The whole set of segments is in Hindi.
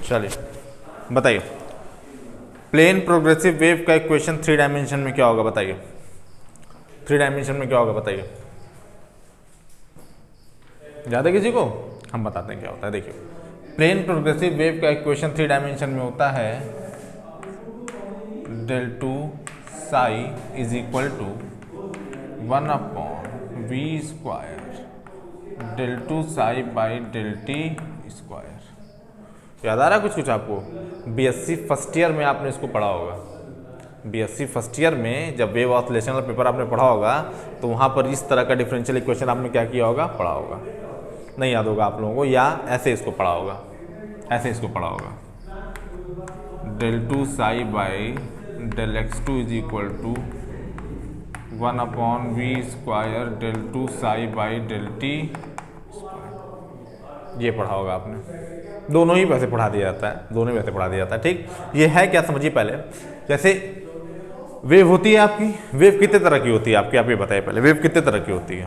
चलिए बताइए, प्लेन प्रोग्रेसिव वेव का इक्वेशन 3 डायमेंशन में क्या होगा बताइए, 3 डायमेंशन में क्या होगा बताइए, याद है किसी को? हम बताते हैं क्या होता है। देखिए, प्लेन प्रोग्रेसिव वेव का इक्वेशन 3 डायमेंशन में होता है del 2 psi is equal to 1/v square del 2 psi by del t square. याद आ रहा है कुछ आपको? बीएससी फर्स्ट ईयर में आपने इसको पढ़ा होगा। बीएससी फर्स्ट ईयर में जब वेव ऑसिलेशन वाला पेपर आपने पढ़ा होगा तो वहाँ पर इस तरह का डिफरेंशियल इक्वेशन आपने क्या किया होगा, पढ़ा होगा। नहीं याद होगा आप लोगों को, या ऐसे इसको पढ़ा होगा, ऐसे इसको पढ़ा होगा, del 2 psi by del x2 is equal to 1/v square del 2 psi by del t square. ये पढ़ा होगा आपने। दोनों ही वैसे पढ़ा दिया जाता है, दोनों ही वैसे पढ़ा दिया जाता है। ठीक, ये है क्या समझिए पहले। जैसे वेव होती है आपकी, वेव कितने तरह की होती है आपकी, आप ये बताइए पहले, वेव कितने तरह की होती है,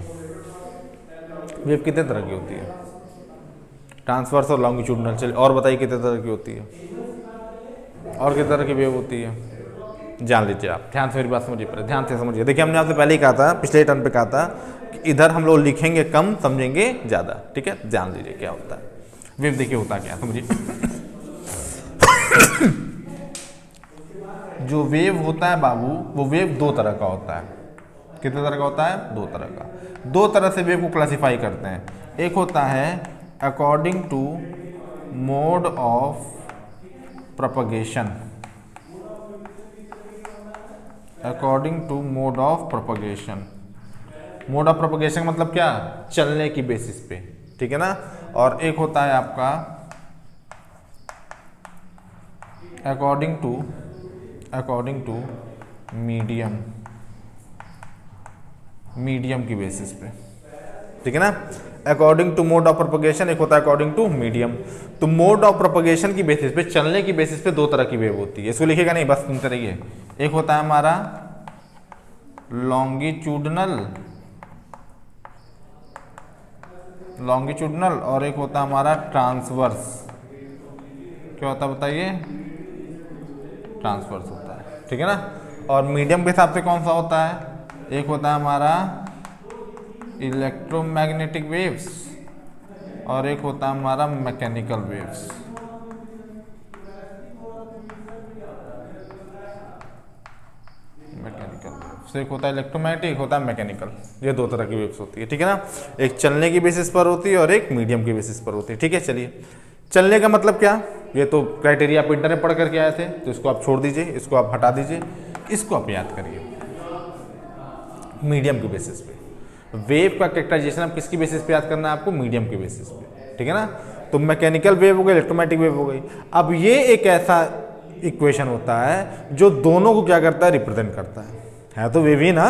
वेव कितने तरह की होती है? ट्रांसवर्स और लॉन्गिट्यूडनल। चलिए और बताइए कितने तरह की होती है, और कितने तरह की वेव होती है, जान लीजिए आप। ध्यान से मेरी बात समझिए पहले, ध्यान से समझिए। देखिए, हमने आपसे पहले ही कहा था, पिछले टर्न पे कहा था कि इधर हम लोग लिखेंगे कम, समझेंगे ज़्यादा। ठीक है, जान लीजिए क्या होता है वेव। देखिए होता क्या, समझिए। जो वेव होता है बाबू, वो वेव दो तरह का होता है। कितने तरह का होता है? दो तरह का। दो तरह से वेव को क्लासिफाई करते हैं। एक होता है according to mode of propagation, according to mode of propagation. Mode of propagation का मतलब क्या? चलने की बेसिस पे। ठीक है ना। और एक होता है आपका अकॉर्डिंग टू मीडियम, मीडियम की बेसिस पे। ठीक है ना। According to mode of propagation, एक होता है अकॉर्डिंग टू मीडियम। तो मोड ऑफ प्रोपगेशन की बेसिस पे, चलने की बेसिस पे दो तरह की वेव होती है। इसको लिखेगा नहीं, बस सुनते रहिए। एक होता है हमारा लॉन्गिट्यूडनल और एक होता है हमारा ट्रांसवर्स। क्या होता है बताइए? ट्रांसवर्स होता है। ठीक है ना। और मीडियम के हिसाब से कौन सा होता है? एक होता है हमारा इलेक्ट्रोमैग्नेटिक वेव्स और एक होता है हमारा मैकेनिकल वेव्स। एक होता है इलेक्ट्रोमैग्नेटिक, एक होता है मैकेनिकल। ये दो तरह की वेव्स होती है। ठीक है ना। एक चलने की बेसिस पर होती है और एक मीडियम की बेसिस पर होती है। ठीक है। चलिए, चलने का मतलब क्या? ये तो क्राइटेरिया आप इंटर में पढ़ करके आए थे, तो इसको आप छोड़ दीजिए, इसको आप हटा दीजिए, इसको आप याद करिए। मीडियम की बेसिस पे वेव का कैरेक्टराइजेशन आप किसकी बेसिस पे याद करना है आपको? मीडियम की बेसिस पे। ठीक है ना। तो मैकेनिकल वेव हो गई, इलेक्ट्रोमैग्नेटिक वेव हो गई। अब ये एक ऐसा इक्वेशन होता है जो दोनों को क्या करता है? रिप्रेजेंट करता है तो वेव ही ना,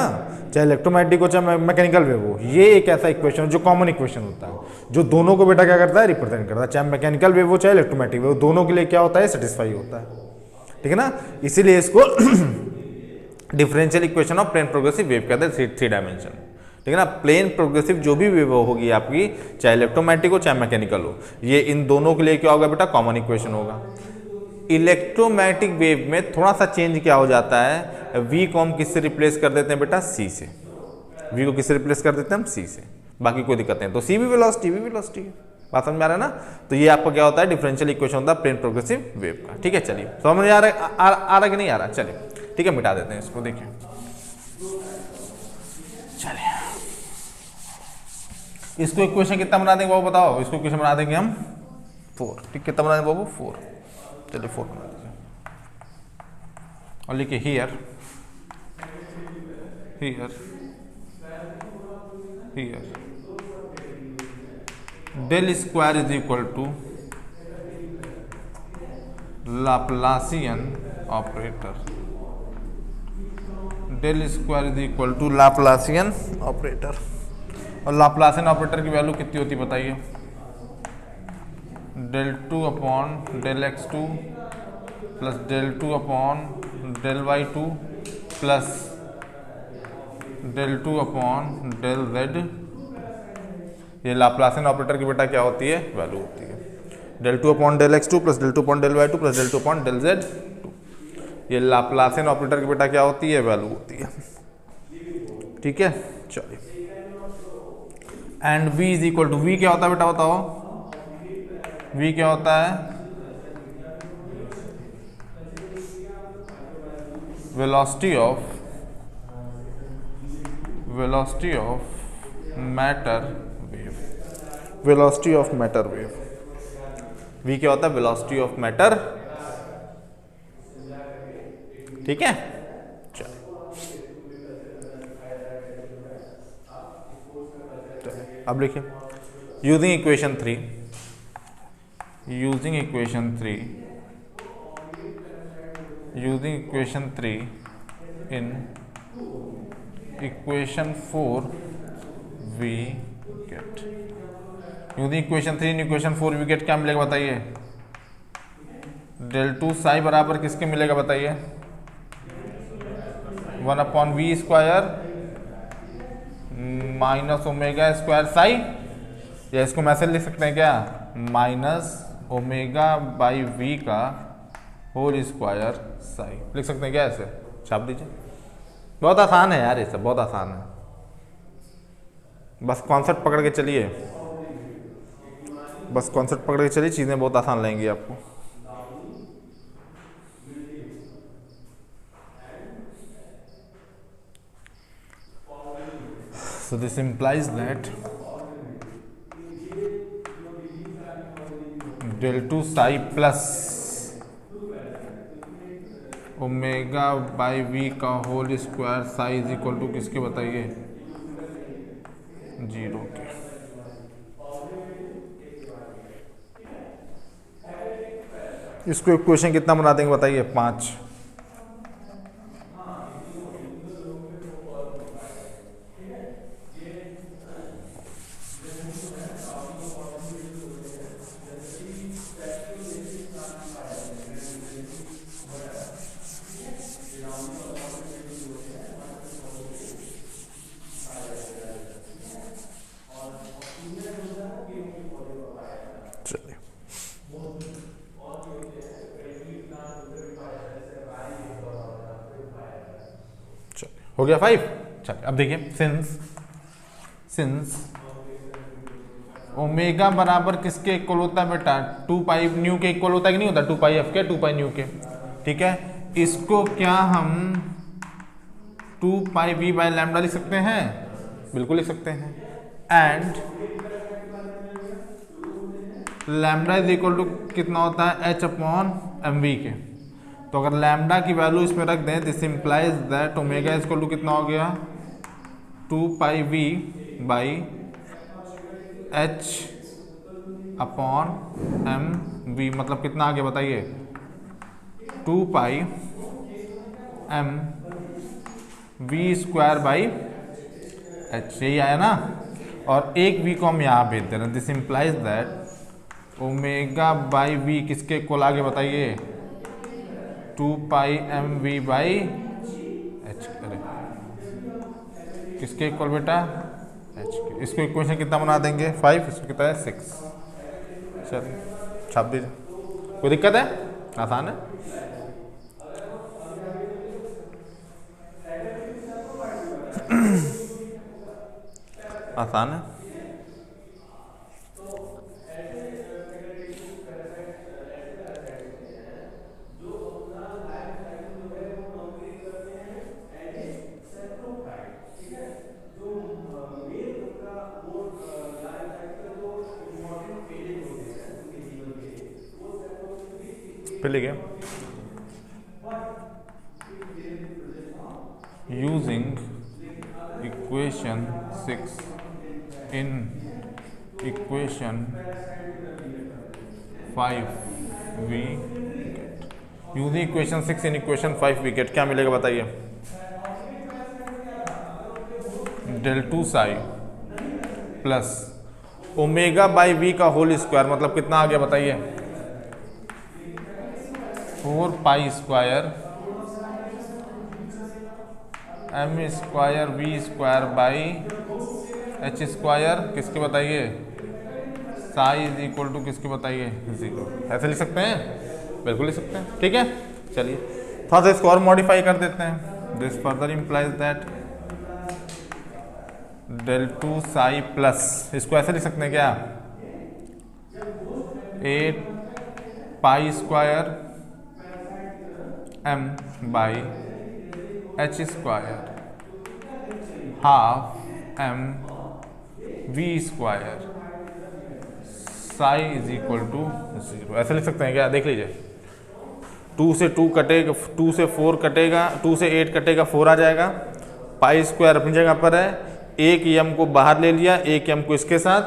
चाहे इलेक्ट्रोमैग्नेटिक हो चाहे मैकेनिकल वेव हो। ये एक ऐसा इक्वेशन है जो कॉमन इक्वेशन होता है, जो दोनों को बेटा क्या करता है? रिप्रेजेंट करता है। चाहे मैकेनिकल वेव हो चाहे इलेक्ट्रोमैग्नेटिक वेव, दोनों के लिए क्या होता है? सेटिस्फाई होता है। ठीक है ना। इसीलिए इसको differential equation of plane progressive wave कहते हैं, 3 डायमेंशन। ठीक है ना। प्लेन प्रोग्रेसिव जो भी वेव होगी आपकी, चाहे इलेक्ट्रोमैग्नेटिक हो चाहे मैकेनिकल हो, ये इन दोनों के लिए क्या होगा बेटा? कॉमन इक्वेशन होगा। इलेक्ट्रोमैग्नेटिक वेव में थोड़ा सा चेंज क्या हो जाता है? V को हम किससे रिप्लेस कर देते हैं बेटा? C से। V को किससे रिप्लेस कर देते हैं हम? C से। बाकी कोई दिक्कत नहीं। तो C भी वेलोसिटी, भी वेलोसिटी है। बात समझ में आ रहा है ना। तो ये आपका क्या होता है? डिफरेंशियल इक्वेशन होता है प्लेन प्रोग्रेसिव वेव का। ठीक है। चलिए, समझ में आ रहा है कि नहीं आ रहा? चलिए ठीक है, मिटा देते हैं इसको। देखिए, चलिए इसको इक्वेशन कितना बना देंगे बाबू बताओ? इसको इक्वेशन बना देंगे हम 4। ठीक, कितना बना देंगे बाबू? 4। चलिए 4 बना दीजिए और लिखिए here del square is equal to Laplacian operator. Del square is equal to Laplacian operator. और लाप्लासियन ऑपरेटर की वैल्यू कितनी होती बताइए? del 2 upon del x2 plus del 2 upon del y2 plus del 2 upon del z। ये लाप्लासियन ऑपरेटर की बेटा क्या होती है? वैल्यू होती है। del 2 upon del x2 plus del 2 upon del y2 plus del 2 upon del z2। ये लाप्लासियन ऑपरेटर की बेटा क्या होती है, वैल्यू होती है। ठीक है, चलिए। And v is equal to, v क्या होता है बेटा बताओ, v क्या होता है, velocity of matter wave, velocity of matter wave. v क्या होता है, वेलोसिटी ऑफ मैटर। ठीक है, चलिए अब लिखिए, using equation 3 in equation 4 we get, using equation 3 in equation 4 we get क्या मिलेगा बताइए, del 2 साई बराबर किसके मिलेगा बताइए, 1 upon v square minus omega square psi, या इसको मैसेज लिख सकते हैं क्या, माइनस ओमेगा बाई वी का होल स्क्वायर साई, लिख सकते हैं क्या, ऐसे छाप दीजिए। बहुत आसान है यार, ये सब बहुत आसान है, बस कॉन्सेप्ट पकड़ के चलिए, बस कॉन्सेप्ट पकड़ के चलिए, चीज़ें बहुत आसान लगेंगी आपको। So this implies that del 2 psi plus omega by we का whole square psi is equal to किसके बताइए, 0 के। इसको इक्वेशन कितना बना देंगे बताइए, 5। हो गया 5। चलिए अब देखिए, सिंस ओमेगा बराबर किसके इक्वल होता है बेटा, 2 पाई न्यू के इक्वल होता है कि नहीं होता, 2 पाई एफ के, 2 पाई न्यू के। ठीक है, इसको क्या हम 2 पाई वी बाई लैम्डा लिख सकते हैं, बिल्कुल लिख सकते हैं। And lambda is equal to कितना होता है, एच अपॉन एम वी के। तो अगर लैम्डा की वैल्यू इसमें रख दें, this implies that omega is equal to कितना हो गया, 2 pi V by H upon M V, मतलब कितना आ गया बताइए, 2 pi M V square by H, यही आया ना। और एक वी को हम यहाँ भेज दे रहे हैं, this implies that omega by v किसके इक्वल आ गया बताइए, 2 pi M v by h, अरे किसके इक्वल बेटा, एच के। इसको इक्वेशन कितना बना देंगे, 5, इसको कितना है 6। चलिए छाप दीजिए, कोई दिक्कत है, आसान है। आसान है। फिर लिखिए, using equation 6 in equation 5 we get, using equation 6 in equation 5 we get क्या मिलेगा बताइए, del 2 psi plus omega by we का होल स्क्वायर, मतलब कितना आ गया बताइए, 4 pi square m square v square by h square किसके बताइए, साई इज इक्वल टू किसके बताइए 0। ऐसे लिख सकते हैं, बिल्कुल लिख सकते हैं। ठीक है, चलिए थोड़ा सा इसको और मॉडिफाई कर देते हैं। This further implies that del 2 psi plus, इसको ऐसे लिख सकते हैं क्या 8 pi square m by h square half m v square psi is equal to 0। ऐसे लिख सकते हैं क्या, देख लीजिए 2 से 2 कटेगा, 2 से 4 कटेगा, 2 से 8 कटेगा, 4 आ जाएगा। पाई स्क्वायर अपनी जगह पर है, एक m को बाहर ले लिया, एक m को इसके साथ,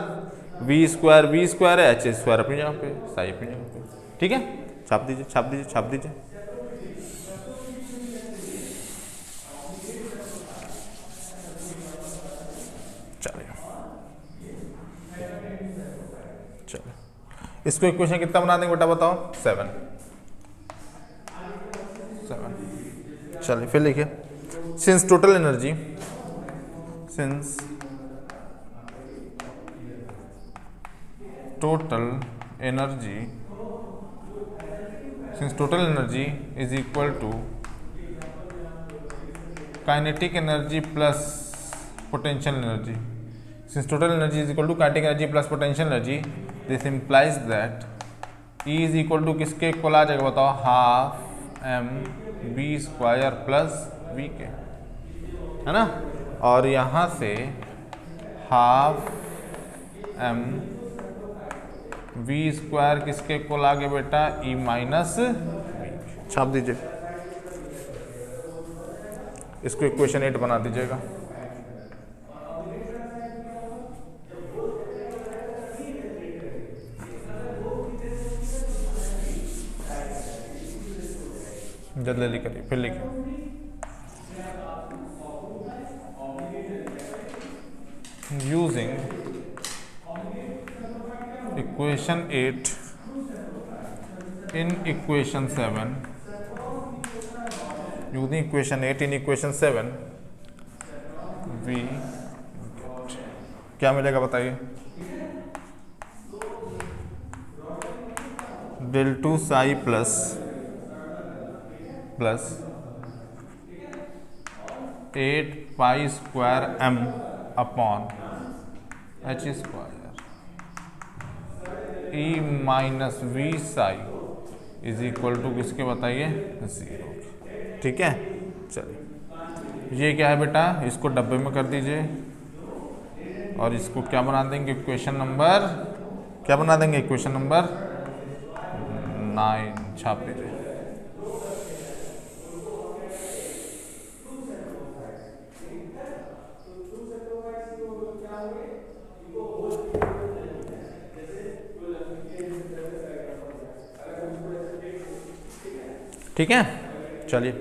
v स्क्वायर है, h स्क्वायर अपनी जगह पे, साई अपनी जगह पे। ठीक है, छाप दीजिए छाप दीजिए छाप दीजिए। चलिए इसको इक्वेशन कितना बना देंगे बेटा बताओ 7। चलिए फिर लिखिए since total energy is equal to kinetic energy plus potential energy. Since total energy is equal to kinetic energy plus potential energy, this implies that E is equal to किसके इक्वल आ जाएगा बताओ, half m v square plus v के, है ना। और यहाँ से हाफ m v स्क्वायर किसके इक्वल आ गया बेटा, E माइनस v। छाप दीजिए, इसको इक्वेशन 8 बना दीजिएगा। जल्दी करिए, फिर लिखिए using equation 8 in equation 7, using equation 8 in equation 7 v क्या मिलेगा बताइए, del 2 psi plus 8 pi square m upon h square e minus v psi is equal to किसके बताइए 0। ठीक है, चलिए ये क्या है बेटा, इसको डब्बे में कर दीजिए और इसको क्या बना देंगे, इक्वेशन नंबर क्या बना देंगे, इक्वेशन नंबर 9 छाप दीजिए। ठीक है, चलिए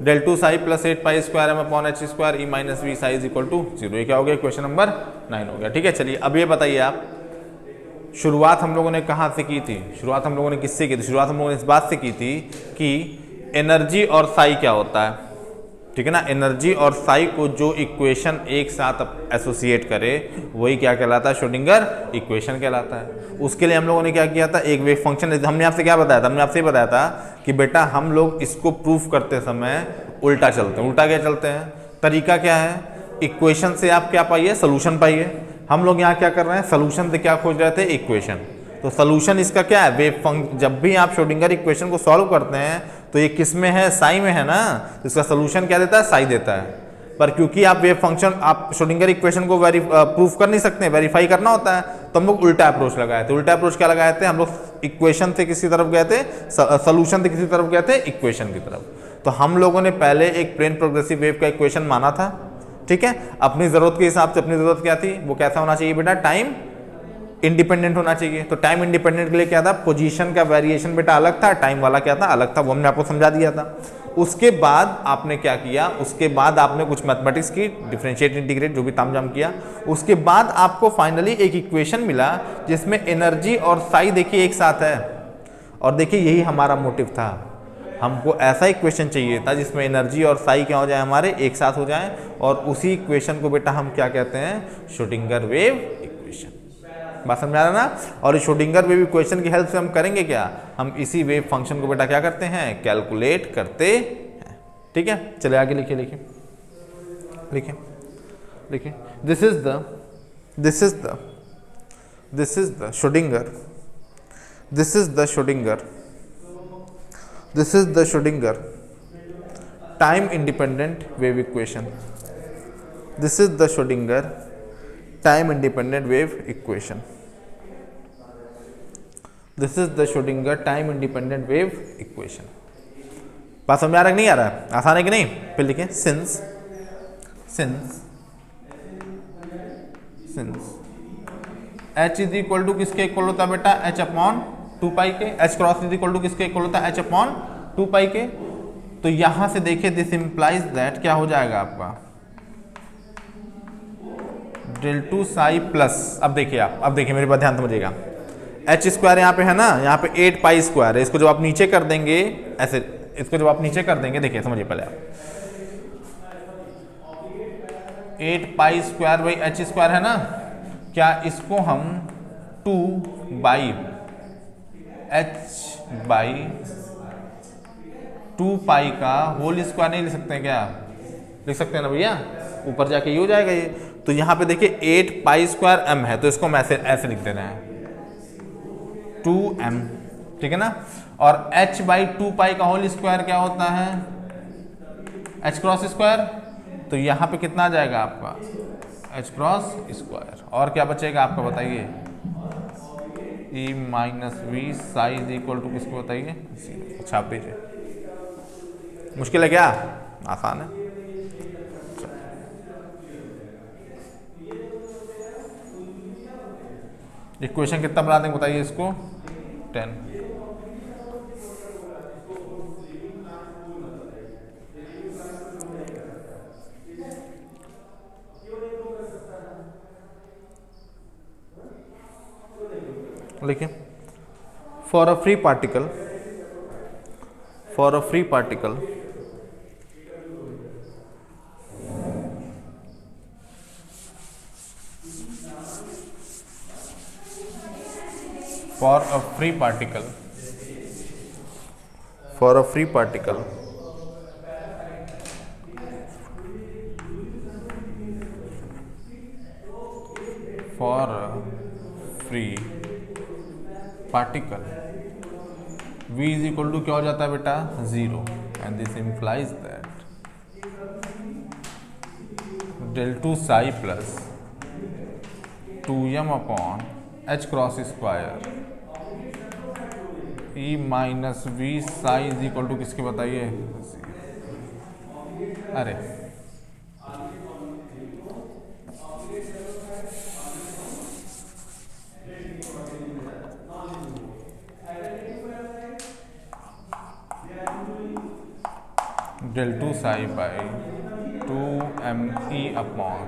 del 2 psi plus 8 pi square m upon h square e minus v psi is equal to 0। ये क्या हो गया, क्वेश्चन नंबर 9 हो गया। ठीक है, चलिए अब ये बताइए आप, शुरुआत हम लोगों ने कहाँ से की थी, शुरुआत हम लोगों ने किससे की थी, शुरुआत हम लोगों ने इस बात से की थी कि एनर्जी और साई क्या होता है। ठीक है ना, एनर्जी और साई को जो इक्वेशन एक साथ एसोसिएट करे वही क्या कहलाता है, श्रोडिंगर इक्वेशन कहलाता है। उसके लिए हम लोगों ने क्या किया था, एक वेव फंक्शन, हमने आपसे क्या बताया था, हमने आपसे बताया था कि बेटा हम लोग इसको प्रूफ करते समय उल्टा चलते हैं। उल्टा क्या चलते हैं, तरीका क्या है, इक्वेशन से आप क्या पाइए, सोल्यूशन पाइए। हम लोग यहाँ क्या कर रहे हैं, सोल्यूशन से क्या खोज रहे थे, इक्वेशन। तो सोल्यूशन इसका क्या है, वेव फंक्शन। जब भी आप श्रोडिंगर इक्वेशन को सॉल्व करते हैं तो ये किस में है, साई में है ना, तो इसका सोल्यूशन क्या देता है, साई देता है। पर क्योंकि आप वेव फंक्शन, आप श्रोडिंगर इक्वेशन को प्रूफ कर नहीं सकते, वेरीफाई करना होता है, तो हम लोग उल्टा अप्रोच लगाए थे। उल्टा अप्रोच क्या लगाए थे, हम लोग इक्वेशन से किसी तरफ गए थे, सोल्यूशन से किसी तरफ गए थे, इक्वेशन की तरफ। तो हम लोगों ने पहले एक प्लेन प्रोग्रेसिव वेव का इक्वेशन माना था। ठीक है, अपनी जरूरत के हिसाब से, अपनी जरूरत क्या थी, वो कैसा होना चाहिए बेटा, टाइम इंडिपेंडेंट होना चाहिए। तो टाइम इंडिपेंडेंट के लिए क्या था, पोजीशन का वेरिएशन बेटा अलग था, टाइम वाला क्या था, अलग था, वो हमने आपको समझा दिया था। उसके बाद आपने क्या किया, उसके बाद आपने कुछ मैथमेटिक्स की, डिफरेंशिएट इंटीग्रेट जो भी तामझाम किया। उसके बाद आपको फाइनली एक इक्वेशन मिला जिसमें एनर्जी और साई देखिए एक साथ है। और देखिए यही हमारा मोटिव था, हमको ऐसा इक्वेशन चाहिए था जिसमें एनर्जी और साई क्या हो जाए, हमारे एक साथ हो जाए। और उसी इक्वेशन को बेटा हम क्या कहते हैं, श्रोडिंगर वेव इक्वेशन। बात समझ आ रहा ना। और इस श्रोडिंगर वेव इक्वेशन की हेल्प से हम करेंगे क्या, हम इसी वेव फंक्शन को बेटा क्या करते हैं, कैलकुलेट करते हैं। ठीक है, चलिए आगे लिखिए लिखिए लिखिए लिखिए। This is the Schrödinger time independent wave equation. This is the Schrödinger time independent wave equation. This is the Schrödinger time independent wave equation. बात समझ आ रहा है कि नहीं आ रहा है, आसान है कि नहीं। फिर लिखें since h is equal to किसके इक्वल होता है बेटा, h अपॉन 2 पाई के। h cross is equal to किसके इक्वल होता है, h अपॉन 2 पाई के। तो यहां से देखिए दिस इंप्लाइज दैट क्या हो जाएगा आपका डेल टू साई प्लस। अब देखिए अब देखिए मेरे बात ध्यान समझिएगा, एच स्क्वायर यहाँ पे है ना, यहाँ पे 8 पाई स्क्वायर है। इसको जब आप नीचे कर देंगे ऐसे, इसको जब आप नीचे कर देंगे, देखिए समझिए पहले आप 8 pi square by h square है ना, क्या इसको हम 2 बाई एच बाई 2 पाई का होल स्क्वायर नहीं लिख सकते हैं क्या, लिख सकते हैं ना भैया, ऊपर जाके ये हो जाएगा ये। तो यहाँ पे देखिए 8 पाई स्क्वायर m है, तो इसको हम ऐसे लिख दे रहे हैं 2m, ठीक है ना। और h बाई 2 पाई का होल स्क्वायर क्या होता है, h क्रॉस स्क्वायर। तो यहाँ पे कितना आ जाएगा आपका h क्रॉस स्क्वायर, और क्या बचेगा आपका बताइए, e minus v psi is equal to किसको बताइए, छाप दीजिए। मुश्किल है क्या, आसान है। इक्वेशन कितना बना देंगे बताइए इसको, 10। लिखिए for a free particle for a free particle for a free particle for a free particle for a free particle v is equal to क्या हो जाता है बेटा 0 and this implies that del 2 psi plus 2m upon h cross square e minus v psi is equal to किसके बताइए, अरे del 2 psi by 2me upon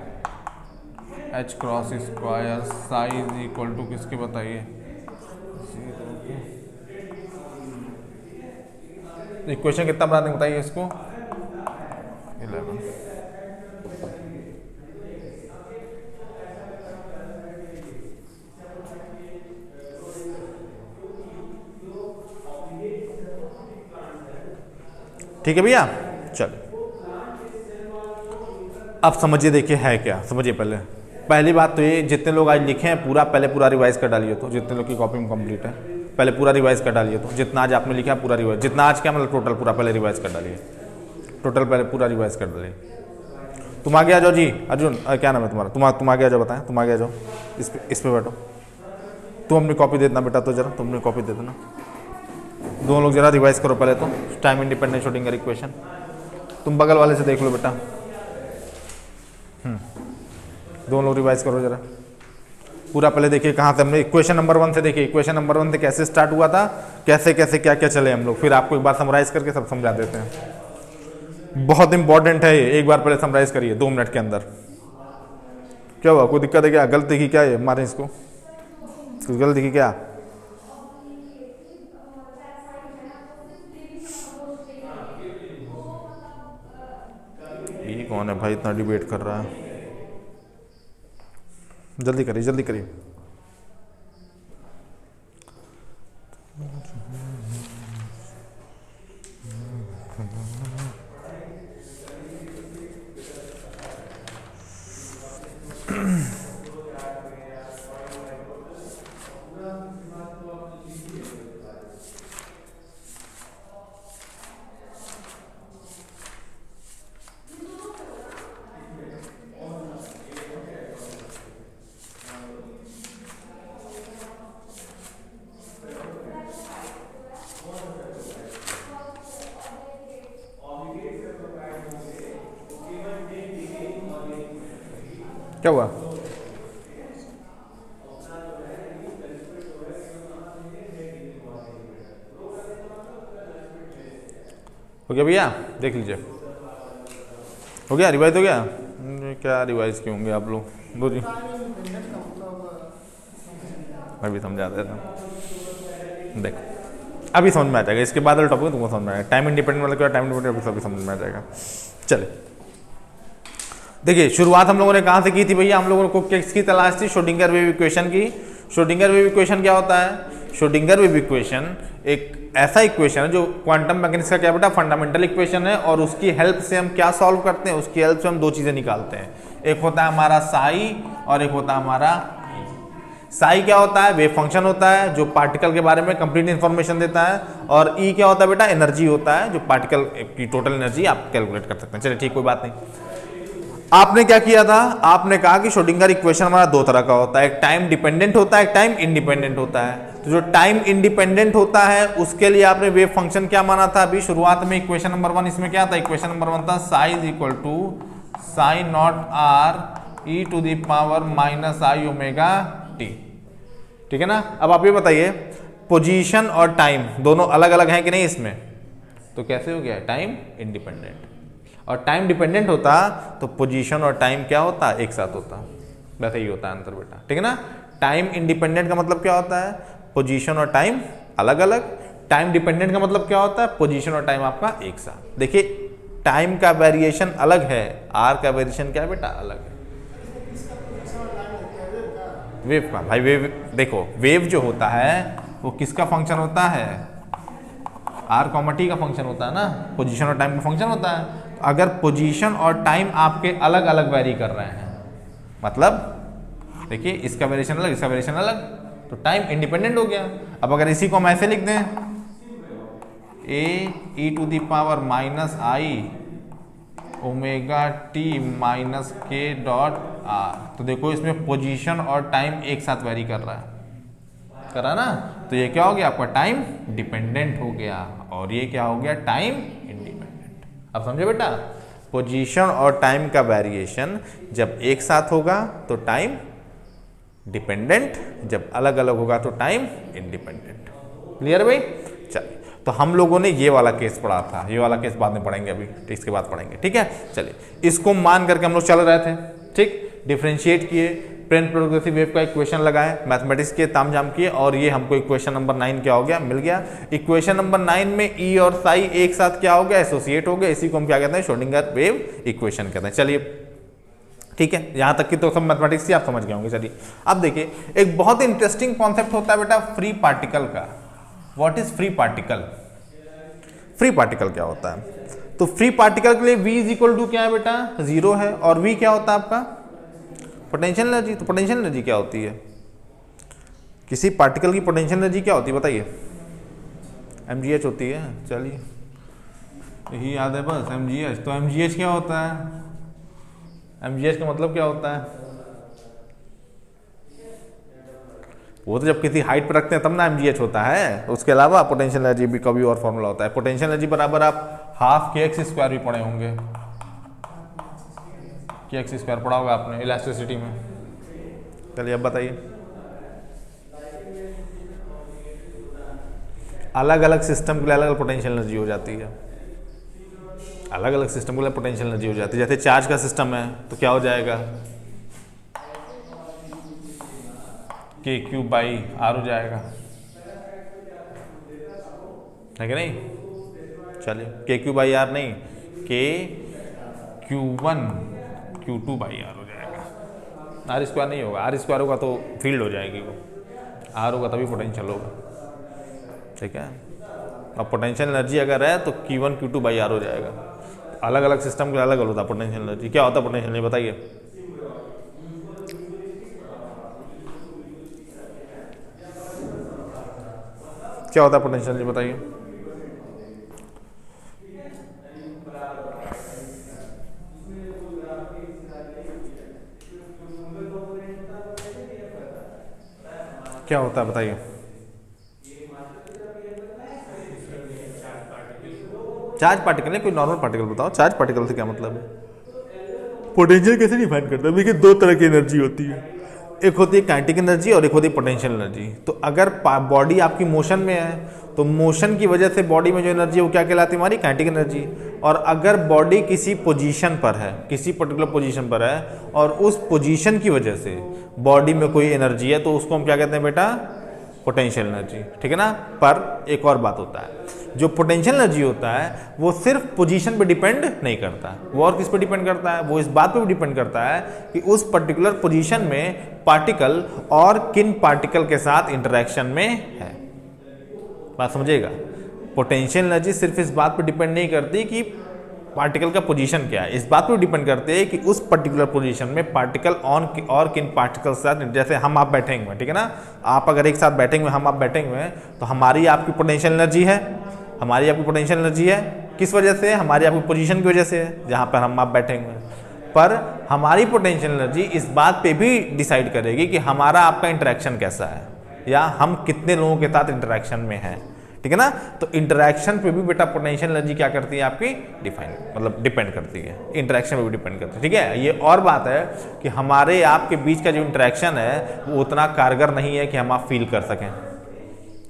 h cross square psi is equal to किसके बताइए, इक्वेशन कितना बना देंगे बताइए इसको 11। ठीक है भैया, चलो अब समझिए, देखिए है क्या, समझिए पहली बात तो ये, जितने लोग आज लिखे हैं पूरा रिवाइज कर डालिए। तो जितने लोग की कॉपी में कंप्लीट है पहले पूरा रिवाइज कर डालिए। तो जितना आज आपने लिखा है पूरा रिवाइज, जितना आज क्या मतलब टोटल पूरा पहले रिवाइज कर डालिए, टोटल पहले पूरा रिवाइज कर डालिए। तुम आगे आ जाओ जी, अर्जुन क्या नाम है तुम्हारा, तुम आगे आ जाओ, बताएं तुम आगे आ जाओ, इस पे बैठो। तुम अपनी कॉपी दे देना बेटा, तो जरा तुम अपनी कॉपी दे देना, दोनों लोग जरा रिवाइज करो पहले तो टाइम इंडिपेंडेंट श्रोडिंगर इक्वेशन। तुम बगल वाले से देख लो बेटा, दोनों लोग रिवाइज करो जरा पूरा। पहले देखिए कहाँ से हमने इक्वेशन नंबर 1 से देखिए, इक्वेशन नंबर 1 से कैसे स्टार्ट हुआ था, कैसे कैसे क्या क्या चले हम लोग, फिर आपको एक बार समराइज करके सब समझा देते हैं। बहुत इंपॉर्टेंट है ये, एक बार पहले समराइज करिए 2 मिनट के अंदर। क्या हुआ, कोई दिक्कत है क्या, गलत दिखी क्या, ये मारे इसको, कुछ गलत दिखी क्या, ये कौन है भाई इतना डिबेट कर रहा है, जल्दी करिए जल्दी करिए। क्या हुआ? हो गया भैया, देख लीजिए, हो गया, रिवाइज हो गया। क्या रिवाइज क्यों होंगे आप लोग, दो जी मैं भी समझा देता हूँ। देखो अभी समझ में आ जाएगा, इसके बाद वाले टॉपिक तुमको समझ में आएगा। टाइम इंडिपेंडेंट मतलब क्या, टाइम इंडिपेंडेंट अभी समझ में आ जाएगा। चले देखिए, शुरुआत हम लोगों ने कहाँ से की थी भैया? हम लोगों को किसकी तलाश थी? श्रोडिंगर वेव इक्वेशन की। श्रोडिंगर वेव इक्वेशन क्या होता है? श्रोडिंगर वेव इक्वेशन एक ऐसा इक्वेशन है जो क्वांटम मैकेनिक्स का क्या बेटा, फंडामेंटल इक्वेशन है, और उसकी हेल्प से हम क्या सॉल्व करते हैं? उसकी हेल्प से हम दो चीजें निकालते हैं, एक होता है हमारा साई और एक होता है हमारा साई। क्या होता है? वेव फंक्शन होता है जो पार्टिकल के बारे में कंप्लीट इंफॉर्मेशन देता है, और ई क्या होता है बेटा? एनर्जी होता है जो पार्टिकल की टोटल एनर्जी आप कैलकुलेट कर सकते हैं। चलिए ठीक, कोई बात नहीं। आपने क्या किया था? आपने कहा कि श्रोडिंगर इक्वेशन हमारा दो तरह का होता है, एक टाइम डिपेंडेंट होता है, एक टाइम इंडिपेंडेंट होता है। तो जो टाइम इंडिपेंडेंट होता है उसके लिए आपने वेव फंक्शन क्या माना था? अभी शुरुआत में इक्वेशन नंबर 1, इसमें क्या था? इक्वेशन नंबर 1 था psi is equal to psi naught r e to the power minus I omega t. ठीक है ना? अब आप ये बताइए, पोजीशन और टाइम दोनों अलग अलग हैं कि नहीं इसमें? तो कैसे हो गया? Time independent. और टाइम डिपेंडेंट होता तो पोजीशन और टाइम क्या होता? एक साथ होता। वैसे ही होता है अंतर बेटा, ठीक है ना? टाइम इंडिपेंडेंट का मतलब क्या होता है? पोजीशन और टाइम अलग अलग। टाइम डिपेंडेंट का मतलब क्या होता है? पोजीशन और टाइम आपका एक साथ। देखिए, टाइम का वेरिएशन अलग है, आर का वेरिएशन क्या है बेटा? अलग है। वेव का भाई, वेव देखो, वेव जो होता है वो किसका फंक्शन होता है? आर कॉमा टी का फंक्शन होता है ना, पोजीशन और टाइम का फंक्शन होता है। अगर पोजीशन और टाइम आपके अलग अलग वेरी कर रहे हैं, मतलब देखिए इसका वेरिएशन अलग, इसका वेरिएशन अलग, तो टाइम इंडिपेंडेंट हो गया। अब अगर इसी को हम ऐसे लिख दें, A E to the power minus I omega T minus K dot R, तो देखो इसमें पोजीशन और टाइम एक साथ वेरी कर रहा है, करा ना? तो ये क्या हो गया? आपका टाइम डिपेंडेंट हो गया, और ये क्या हो गया? Time independent. अब समझे बेटा, पोजीशन और टाइम का वेरिएशन जब एक साथ होगा तो टाइम डिपेंडेंट, जब अलग अलग होगा तो टाइम इंडिपेंडेंट। क्लियर भाई? चलिए, तो हम लोगों ने ये वाला केस पढ़ा था, ये वाला केस बाद में पढ़ेंगे, अभी इसके बाद पढ़ेंगे, ठीक है? चलिए, इसको मान करके हम लोग चल रहे थे, ठीक? डिफरेंशिएट किए, प्लेन प्रोग्रेसिव वेव का इक्वेशन लगाए, मैथमेटिक्स के तामझाम किए, और ये हमको इक्वेशन नंबर 9 क्या हो गया? मिल गया। इक्वेशन नंबर 9 में ई और साई एक साथ क्या हो गया? एसोसिएट हो गया। इसी को हम क्या कहते हैं? श्रोडिंगर वेव इक्वेशन कहते हैं। चलिए ठीक है, यहां तक की तो सब मैथमेटिक्स ही आप समझ गए होंगे। चलिए अब देखिए, एक बहुत इंटरेस्टिंग कॉन्सेप्ट होता है बेटा फ्री पार्टिकल का। What is free particle? Free particle क्या होता है? तो फ्री पार्टिकल के लिए v इज इक्वल टू क्या है बेटा? 0 है, और v क्या होता है आपका? Potential energy. तो पोटेंशियल एनर्जी क्या होती है? किसी पार्टिकल की पोटेंशियल एनर्जी क्या होती है बताइए? mgh होती है। चलिए यही याद है बस, mgh। तो mgh क्या होता है? mgh का मतलब क्या होता है? वो तो जब किसी हाइट पर रखते हैं तब ना mgh होता है, उसके अलावा पोटेंशियल एनर्जी भी का भी और फॉर्मूला होता है। पोटेंशियल एनर्जी बराबर आप हाफ kx² भी पढ़े होंगे, kx² पढ़ा होगा आपने इलास्टिसिटी में। चलिए अब बताइए, अलग अलग सिस्टम के लिए अलग अलग पोटेंशियल एनर्जी हो जाती है, अलग अलग सिस्टम के लिए पोटेंशियल एनर्जी हो जाती है। जैसे चार्ज का सिस्टम है तो क्या हो जाएगा? k3/r हो जाएगा, है कि नहीं? चलिए k3/r नहीं, k(q1)(q2)/r हो जाएगा। r² नहीं होगा, r² होगा तो फील्ड हो जाएगी, वो r होगा तभी पोटेंशियल होगा। ठीक है। अब पोटेंशियल एनर्जी अगर है तो Q1 Q2 बाई आर हो जाएगा। अलग अलग सिस्टम के लिए अलग अलग होता है पोटेंशियल एनर्जी। क्या होता है पोटेंशियल एनर्जी बताइए? क्या होता है पोटेंशियल एनर्जी बताइए? क्या होता है बताइए? चार्ज पार्टिकल है, कोई नॉर्मल पार्टिकल बताओ। चार्ज पार्टिकल से क्या मतलब है? पोटेंशियल कैसे डिफाइन करते हैं? देखिए दो तरह की एनर्जी होती है, एक होती है काइनेटिक एनर्जी और एक होती है पोटेंशियल एनर्जी। तो अगर बॉडी आपकी मोशन में है तो मोशन की वजह से बॉडी में जो एनर्जी है वो क्या कहलाती है? हमारी काइनेटिक एनर्जी। और अगर बॉडी किसी पोजीशन पर है, किसी पर्टिकुलर पोजीशन पर है और उस पोजीशन की वजह से बॉडी में कोई एनर्जी है तो उसको हम क्या कहते हैं बेटा? Potential energy. ठीक है ना। पर एक और बात होता है, जो पोटेंशियल एनर्जी होता है वो सिर्फ पोजीशन पे डिपेंड नहीं करता, वो और किस पे डिपेंड करता है? वो इस बात पे भी डिपेंड करता है कि उस पर्टिकुलर पोजीशन में पार्टिकल और किन पार्टिकल के साथ इंटरेक्शन में है। बात समझिएगा। पोटेंशियल एनर्जी सिर्फ इस बात पे डिपेंड नहीं करती कि पार्टिकल का पोजीशन क्या है, इस बात पे डिपेंड करते हैं कि उस पर्टिकुलर पोजीशन में पार्टिकल ऑन और किन पार्टिकल के साथ, जैसे हम आप बैठे हुए हैं, ठीक है ना। आप अगर एक साथ बैठे हुए, हम आप बैठे हुए हैं तो हमारी आपकी पोटेंशियल एनर्जी है, हमारी आपकी पोटेंशियल एनर्जी है किस वजह से? हमारी आपकी पोजीशन की वजह से है जहाँ पर हम आप बैठे हुए हैं। पर हमारी पोटेंशियल एनर्जी इस बात पे भी डिसाइड करेगी कि हमारा आपका इंटरेक्शन कैसा है या हम कितने लोगों के साथ इंटरेक्शन में हैं। ठीक है ना। तो इंटरेक्शन पे भी बेटा पोटेंशियल एनर्जी क्या करती है आपकी? डिफाइन, मतलब डिपेंड करती है, इंटरेक्शन पे भी डिपेंड करती है। ठीक है। ये और बात है कि हमारे आपके बीच का जो इंटरेक्शन है वो उतना कारगर नहीं है कि हम आप फील कर सकें,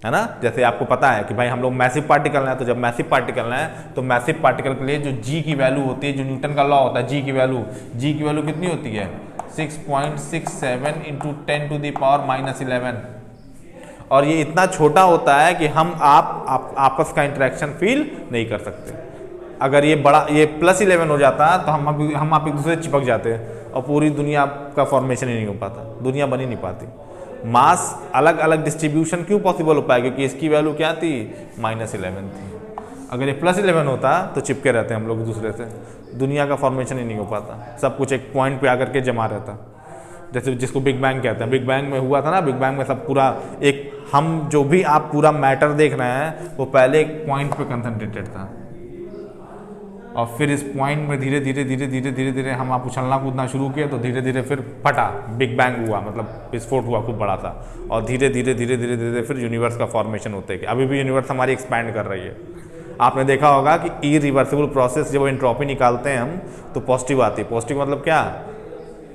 है ना। जैसे आपको पता है कि भाई हम लोग मैसिव पार्टिकल हैं, तो जब मैसिव पार्टिकल हैं तो मैसिव पार्टिकल के लिए जो जी की वैल्यू होती है, जो न्यूटन का लॉ होता है, जी की वैल्यू कितनी होती है? 6.67 × 10⁻⁻11। और ये इतना छोटा होता है कि हम आप आपस का इंटरेक्शन फील नहीं कर सकते। अगर ये बड़ा, ये +11 हो जाता तो हम आप एक दूसरे से चिपक जाते और पूरी दुनिया का फॉर्मेशन ही नहीं हो पाता, दुनिया बन ही नहीं पाती। मास अलग अलग डिस्ट्रीब्यूशन क्यों पॉसिबल हो पाया? क्योंकि इसकी वैल्यू क्या थी? -11 थी। अगर ये +11 होता तो चिपके रहते हम लोग एक दूसरे से, दुनिया का फॉर्मेशन ही नहीं हो पाता, सब कुछ एक पॉइंट पे आकर के जमा रहता। जैसे जिसको बिग बैंग कहते हैं, बिग बैंग में हुआ था ना, बिग बैंग में सब पूरा एक, हम जो भी आप पूरा मैटर देख रहे हैं वो पहले एक पॉइंट पे कंसंट्रेटेड था और फिर इस पॉइंट में धीरे धीरे हम आप उछलना कूदना शुरू किए तो धीरे धीरे फिर फटा, बिग बैंग हुआ, मतलब विस्फोट हुआ खूब बड़ा था। और धीरे धीरे फिर यूनिवर्स का फॉर्मेशन होते है। अभी भी यूनिवर्स हमारी एक्सपैंड कर रही है। आपने देखा होगा कि इरिवर्सिबल प्रोसेस, जब एंट्रोपी निकालते हैं हम तो पॉजिटिव आती है। पॉजिटिव मतलब क्या?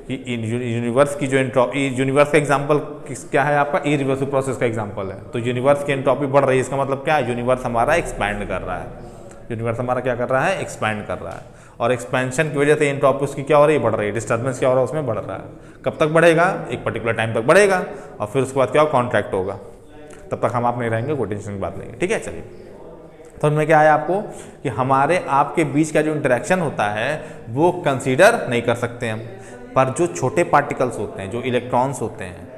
कि यूनिवर्स की जो एंट्रोपी, यूनिवर्स का एग्जांपल क्या है आपका? इरिवर्सिबल प्रोसेस का एग्जांपल है। तो यूनिवर्स की एंट्रोपी बढ़ रही है, इसका मतलब क्या है? यूनिवर्स हमारा एक्सपैंड कर रहा है। यूनिवर्स हमारा क्या कर रहा है? एक्सपैंड कर रहा है। और एक्सपेंशन की वजह से एंट्रोपी उसकी क्या हो रही है? बढ़ रही है। डिस्टर्बेंस क्या हो रहा है? उसमें बढ़ रहा है। कब तक बढ़ेगा? एक पर्टिकुलर टाइम तक बढ़ेगा और फिर उसके बाद क्या हो? कॉन्ट्रैक्ट होगा। तब तक हम आप नहीं रहेंगे, कोई टेंशन की बात नहीं है। ठीक है। चलिए, तो उनमें क्या है आपको कि हमारे आपके बीच का जो इंटरेक्शन होता है वो कंसीडर नहीं कर सकते हम। पर जो छोटे पार्टिकल्स होते हैं, जो इलेक्ट्रॉन्स होते हैं,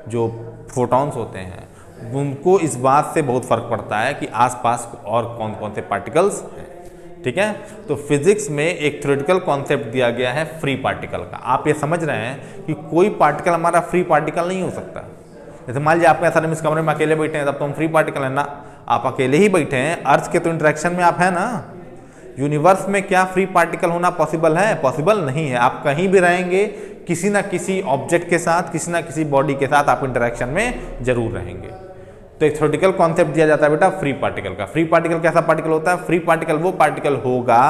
जो फोटॉन्स होते हैं, उनको इस बात से बहुत फर्क पड़ता है कि आसपास और कौन कौन से पार्टिकल्स हैं। ठीक है। तो फिजिक्स में एक थ्योरेटिकल कॉन्सेप्ट दिया गया है फ्री पार्टिकल का। आप ये समझ रहे हैं कि कोई पार्टिकल हमारा फ्री पार्टिकल नहीं हो सकता। जैसे मान लीजिए आप ऐसा इस कमरे में अकेले बैठे हैं, तब तो हम फ्री पार्टिकल है ना। आप अकेले ही बैठे हैं, अर्थ के तो इंटरेक्शन में आप हैं ना। यूनिवर्स में क्या फ्री पार्टिकल होना पॉसिबल है? पॉसिबल नहीं है। आप कहीं भी रहेंगे, किसी ना किसी ऑब्जेक्ट के साथ, किसी ना किसी बॉडी के साथ आप इंटरेक्शन में जरूर रहेंगे। तो एक थ्योरेटिकल कॉन्सेप्ट दिया जाता है बेटा फ्री पार्टिकल का। फ्री पार्टिकल कैसा पार्टिकल होता है? फ्री पार्टिकल वो पार्टिकल होगा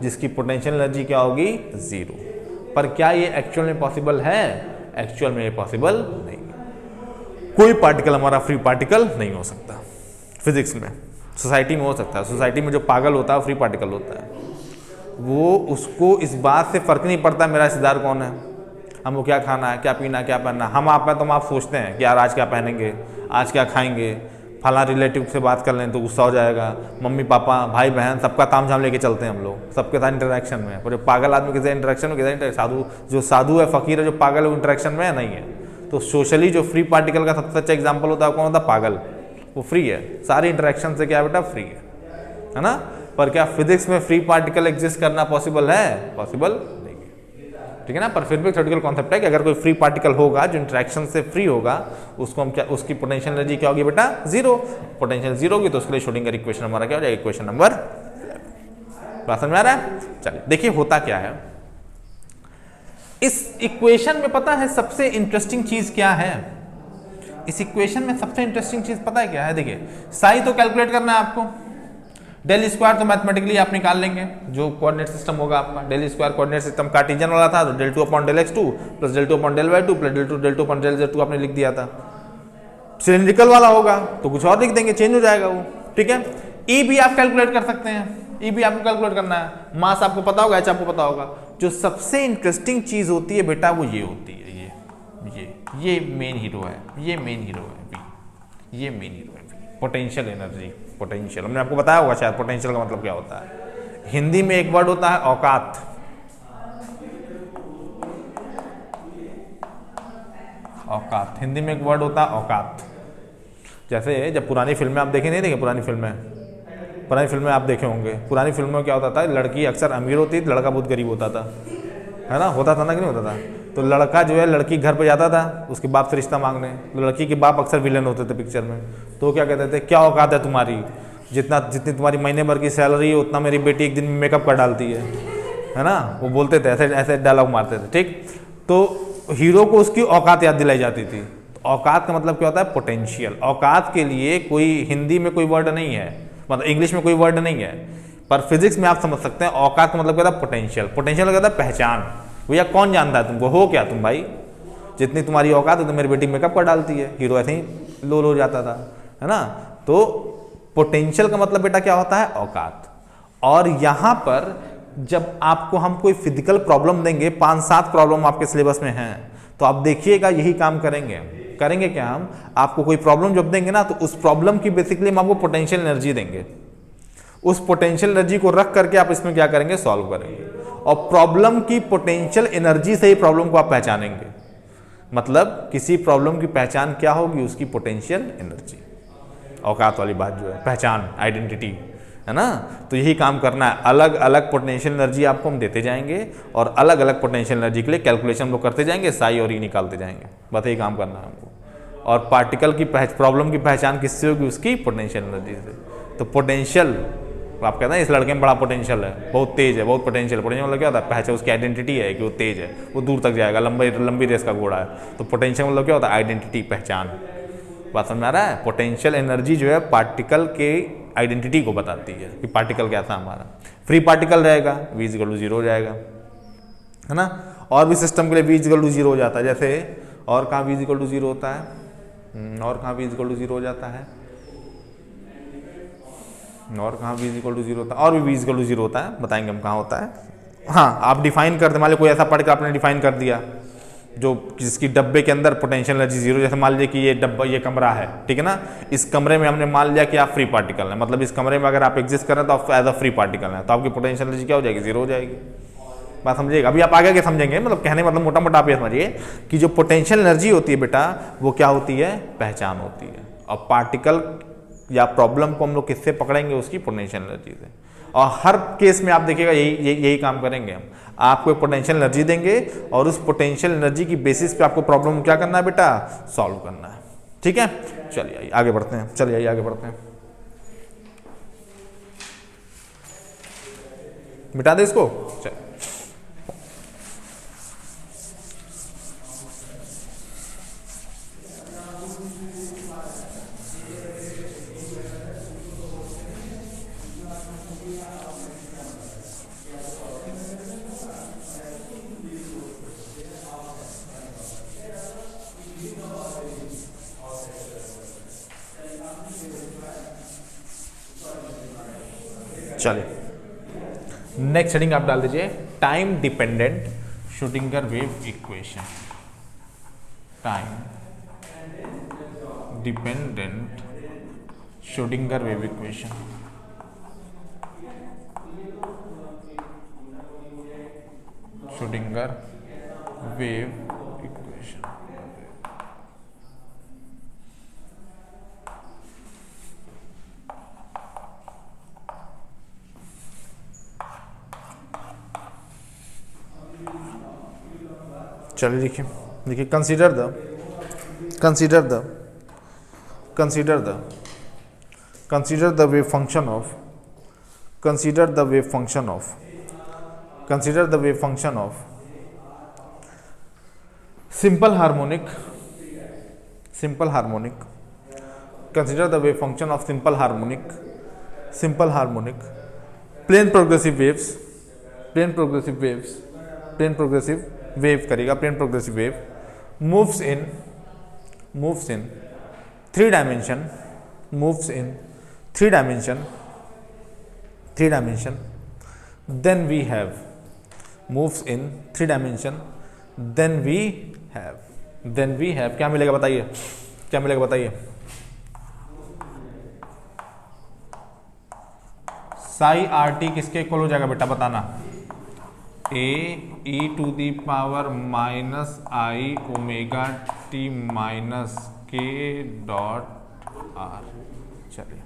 जिसकी पोटेंशियल एनर्जी क्या होगी? 0। पर क्या ये एक्चुअल में पॉसिबल है? एक्चुअल में ये पॉसिबल नहीं। कोई पार्टिकल हमारा फ्री पार्टिकल नहीं हो सकता। फिजिक्स में, सोसाइटी में हो सकता है। सोसाइटी में जो पागल होता है फ्री पार्टिकल होता है। वो, उसको इस बात से फर्क नहीं पड़ता मेरा रिश्तेदार कौन है, हमको क्या खाना है, क्या पीना, क्या पहनना। हम आप में तो हम आप सोचते हैं कि यार आज क्या पहनेंगे, आज क्या खाएंगे, फला रिलेटिव से बात कर लें तो गुस्सा हो जाएगा। मम्मी पापा भाई बहन सबका ताम झाम लेके चलते हैं हम लोग, सबके साथ इंटरेक्शन में। और जो पागल आदमी के साथ इंटरेक्शन में, किसी साधु, जो साधु है, फकीर है, जो पागल है, वो इंटरेक्शन में नहीं है। तो सोशली जो फ्री पार्टिकल का सबसे अच्छा एग्जाम्पल होता है कौन होता है? पागल। वो फ्री है, सारी इंटरेक्शन से क्या बेटा फ्री है ना। पर क्या फिजिक्स में फ्री पार्टिकल एग्जिस्ट करना पॉसिबल है? पॉसिबल नहीं है, ठीक है ना। पर फिर भी थ्योरेटिकल कॉन्सेप्ट है कि अगर कोई फ्री पार्टिकल होगा जो इंटरेक्शन से फ्री होगा, उसको हम क्या, उसकी पोटेंशियल एनर्जी क्या होगी बेटा? जीरो। पोटेंशियल जीरो होगी तो उसके लिए श्रोडिंगर इक्वेशन हमारा क्या हो जाएगा? Equation number. बात समझ में आ रहा है? चलिए देखिए होता क्या है इस इक्वेशन में। पता है सबसे इंटरेस्टिंग चीज क्या है इस इक्वेशन में? सबसे इंटरेस्टिंग चीज पता है क्या है? देखिए साई तो कैलकुलेट करना है आपको, डेल स्क्वायर तो मैथमेटिकली आप निकाल लेंगे, जो कोऑर्डिनेट सिस्टम होगा आपका। Del square coordinate system Cartesian वाला था तो del 2 upon del x2 plus del 2 upon del y2 plus del 2 upon del z2 आपने लिख दिया था। सिलिंड्रिकल वाला होगा तो कुछ और लिख देंगे, चेंज हो जाएगा वो, ठीक है। ई भी आप कैलकुलेट कर सकते हैं, ई भी आपको कैलकुलेट करना है। मास आपको पता होगा, एच आपको पता होगा। जो सबसे इंटरेस्टिंग चीज होती है बेटा वो ये होती है, ये मेन हीरो है, ये मेन हीरो है वी, ये मेन हीरो है पोटेंशियल एनर्जी। पोटेंशियल हमने आपको बताया होगा शायद, पोटेंशियल का मतलब क्या होता है। हिंदी में एक वर्ड होता है औकात, औकात हिंदी में एक वर्ड होता है औकात। जैसे जब पुरानी फिल्में आप देखे, नहीं देखे पुरानी फिल्में आप देखे होंगे। पुरानी फिल्मों में क्या होता था, लड़की अक्सर अमीर होती थी, लड़का बहुत गरीब होता था, है ना। होता था ना कि नहीं होता था? तो लड़का जो है लड़की घर पे जाता था उसके बाप से रिश्ता मांगने, लड़की के बाप अक्सर विलन होते थे पिक्चर में। तो क्या कहते थे, क्या औकात है तुम्हारी, जितनी तुम्हारी महीने भर की सैलरी है उतना मेरी बेटी एक दिन में मेकअप कर डालती है ना। वो बोलते थे, ऐसे डायलॉग मारते थे, ठीक। तो हीरो को उसकी औकात याद दिलाई जाती थी। तो औकात का मतलब क्या होता है? पोटेंशियल। औकात के लिए कोई हिंदी में कोई वर्ड नहीं है, मतलब इंग्लिश में कोई वर्ड नहीं है, पर फिजिक्स में आप समझ सकते हैं औकात का मतलब क्या था? पोटेंशियल। पोटेंशियल क्या था? पहचान। भैया कौन जानता है तुमको, हो क्या तुम भाई, जितनी तुम्हारी औकात है तो मेरी बेटी मेकअप कर डालती है। हीरो ऐसे ही लो जाता था, है ना। तो पोटेंशियल का मतलब बेटा क्या होता है? औकात। और यहां पर जब आपको हम कोई फिजिकल प्रॉब्लम देंगे, 5-7 प्रॉब्लम आपके सिलेबस में हैं, तो आप देखिएगा यही काम करेंगे क्या हम आपको कोई प्रॉब्लम जब देंगे ना, तो उस प्रॉब्लम की बेसिकली हम आपको पोटेंशियल एनर्जी देंगे। उस पोटेंशियल एनर्जी को रख करके आप इसमें क्या करेंगे? सॉल्व करेंगे। और प्रॉब्लम की पोटेंशियल एनर्जी से ही प्रॉब्लम को आप पहचानेंगे। मतलब किसी प्रॉब्लम की पहचान क्या होगी? उसकी पोटेंशियल एनर्जी। औकात वाली बात जो है, पहचान, आइडेंटिटी, है ना। तो यही काम करना है। अलग अलग पोटेंशियल एनर्जी आपको हम देते जाएंगे और अलग अलग पोटेंशियल एनर्जी के लिए कैलकुलेशन लोग करते जाएंगे, साई और ई निकालते जाएंगे। बस यही काम करना है हमको। और पार्टिकल की प्रॉब्लम की पहचान किससे होगी? उसकी पोटेंशियल एनर्जी से। तो पोटेंशियल आप कहते हैं इस लड़के में बड़ा पोटेंशियल है, बहुत तेज है, बहुत पोटेंशियल। पोटेंशियल मतलब क्या होता है? पहचान, उसकी आइडेंटिटी है कि वो तेज है, वो दूर तक जाएगा, लंबी रेस का घोड़ा है। तो पोटेंशियल मतलब क्या होता है? आइडेंटिटी, पहचान। बात समझ में आ रहा है? पोटेंशियल एनर्जी जो है पार्टिकल के आइडेंटिटी को बताती है कि पार्टिकल कैसा हमारा। फ्री पार्टिकल रहेगा, v = 0 हो जाएगा, है ना। और भी सिस्टम के लिए v = 0 हो जाता है। जैसे और कहाँ v = 0 होता है? और कहाँ v = 0 हो जाता है? और कहाँ v = 0 होता है? और भी v = 0 होता है, बताएंगे हम कहाँ होता है। हाँ, आप डिफाइन करते, मान लो कोई ऐसा पार्टिकल आपने डिफाइन कर दिया जो जिसकी डब्बे के अंदर पोटेंशियल एनर्जी 0, जैसे मान लीजिए कि ये डब्बा, ये कमरा है, ठीक है ना। इस कमरे में हमने मान लिया कि आप फ्री पार्टिकल है, मतलब इस कमरे में अगर आप एग्जिस्ट कर रहे हैं तो आप एज अ फ्री पार्टिकल है, तो आपकी पोटेंशियल एनर्जी क्या हो जाएगी? 0 हो जाएगी। बात समझिएगा। अभी आप आगे के समझेंगे, मतलब कहने मतलब मोटा मोटा आप ये समझिए कि जो पोटेंशियल एनर्जी होती है बेटा, वो क्या होती है? पहचान होती है। और पार्टिकल या प्रॉब्लम को हम लोग किससे पकड़ेंगे? उसकी पोटेंशियल एनर्जी से। और हर केस में आप देखिएगा यही काम करेंगे हम। आपको एक पोटेंशियल एनर्जी देंगे और उस पोटेंशियल एनर्जी की बेसिस पे आपको प्रॉब्लम क्या करना है बेटा? सॉल्व करना है, ठीक है। चलिए आगे बढ़ते हैं, आगे बढ़ते हैं। मिटा दे इसको, चलिए। नेक्स्ट हेडिंग आप डाल दीजिए time dependent Schrodinger wave equation. Time dependent Schrodinger wave equation. Schrodinger wave equation. चलिए लिखिए, देखिए consider the wave function of simple harmonic consider the wave function of simple harmonic plane progressive wave करेगा, plane progressive wave moves in three dimension then we have moves in three dimension then we have क्या मिलेगा बताइए, साई आर टी किसके इक्वल हो जाएगा बेटा, बताना। A E to the power minus I omega T minus K dot R. चलिए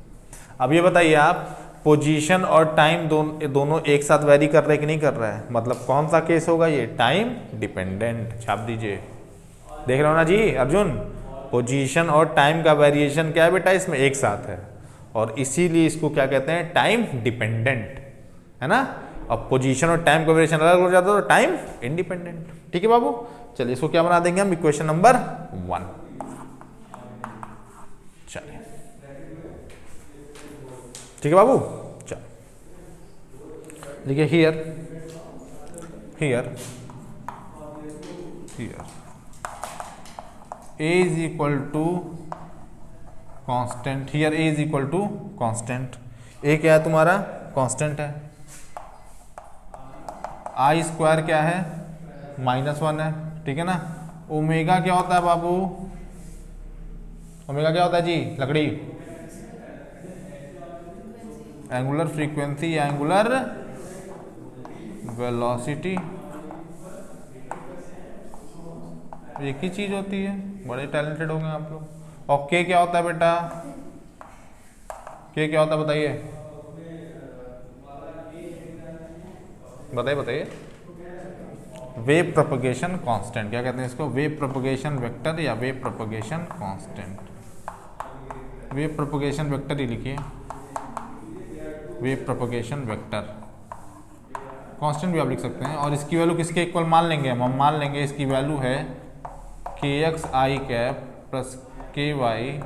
अब ये बताइए आप, पोजीशन और टाइम दोनों एक साथ वेरी कर रहे हैं कि नहीं कर रहा है, मतलब कौन सा केस होगा ये, टाइम डिपेंडेंट। छाप दीजिए, देख रहे हो ना जी अर्जुन, पोजीशन और टाइम का वेरिएशन क्या है बेटा, इसमें एक साथ है और इसीलिए इसको क्या कहते हैं, टाइम डिपेंडेंट, है ना। अब पोजीशन और टाइम का वेरिएशन अलग हो जाता है तो टाइम इंडिपेंडेंट। ठीक है बाबू, चलिए इसको क्या बना देंगे हम, इक्वेशन नंबर 1। चलिए ठीक है बाबू, चलो देखिए here a is equal to constant, here a is equal to constant. a क्या है तुम्हारा, कांस्टेंट है। आई स्क्वायर क्या है, -1 है, ठीक है ना। ओमेगा क्या होता है बाबू, ओमेगा क्या होता है जी, लकड़ी, एंगुलर फ्रीक्वेंसी, एंगुलर वेलोसिटी, एक ही चीज होती है, बड़े टैलेंटेड हो गए आप लोग। और के क्या होता है बेटा, के क्या होता है बताइए, बताइए। वेव प्रोपगेशन कांस्टेंट, क्या कहते हैं इसको, वेव प्रोपगेशन वेक्टर या wave propagation constant. Wave propagation vector ही लिखिए, वेव प्रोपगेशन वेक्टर, कांस्टेंट भी आप लिख सकते हैं। और इसकी वैल्यू किसके इक्वल मान लेंगे हम मान लेंगे इसकी वैल्यू है के एक्स आई कैप प्लस के वाई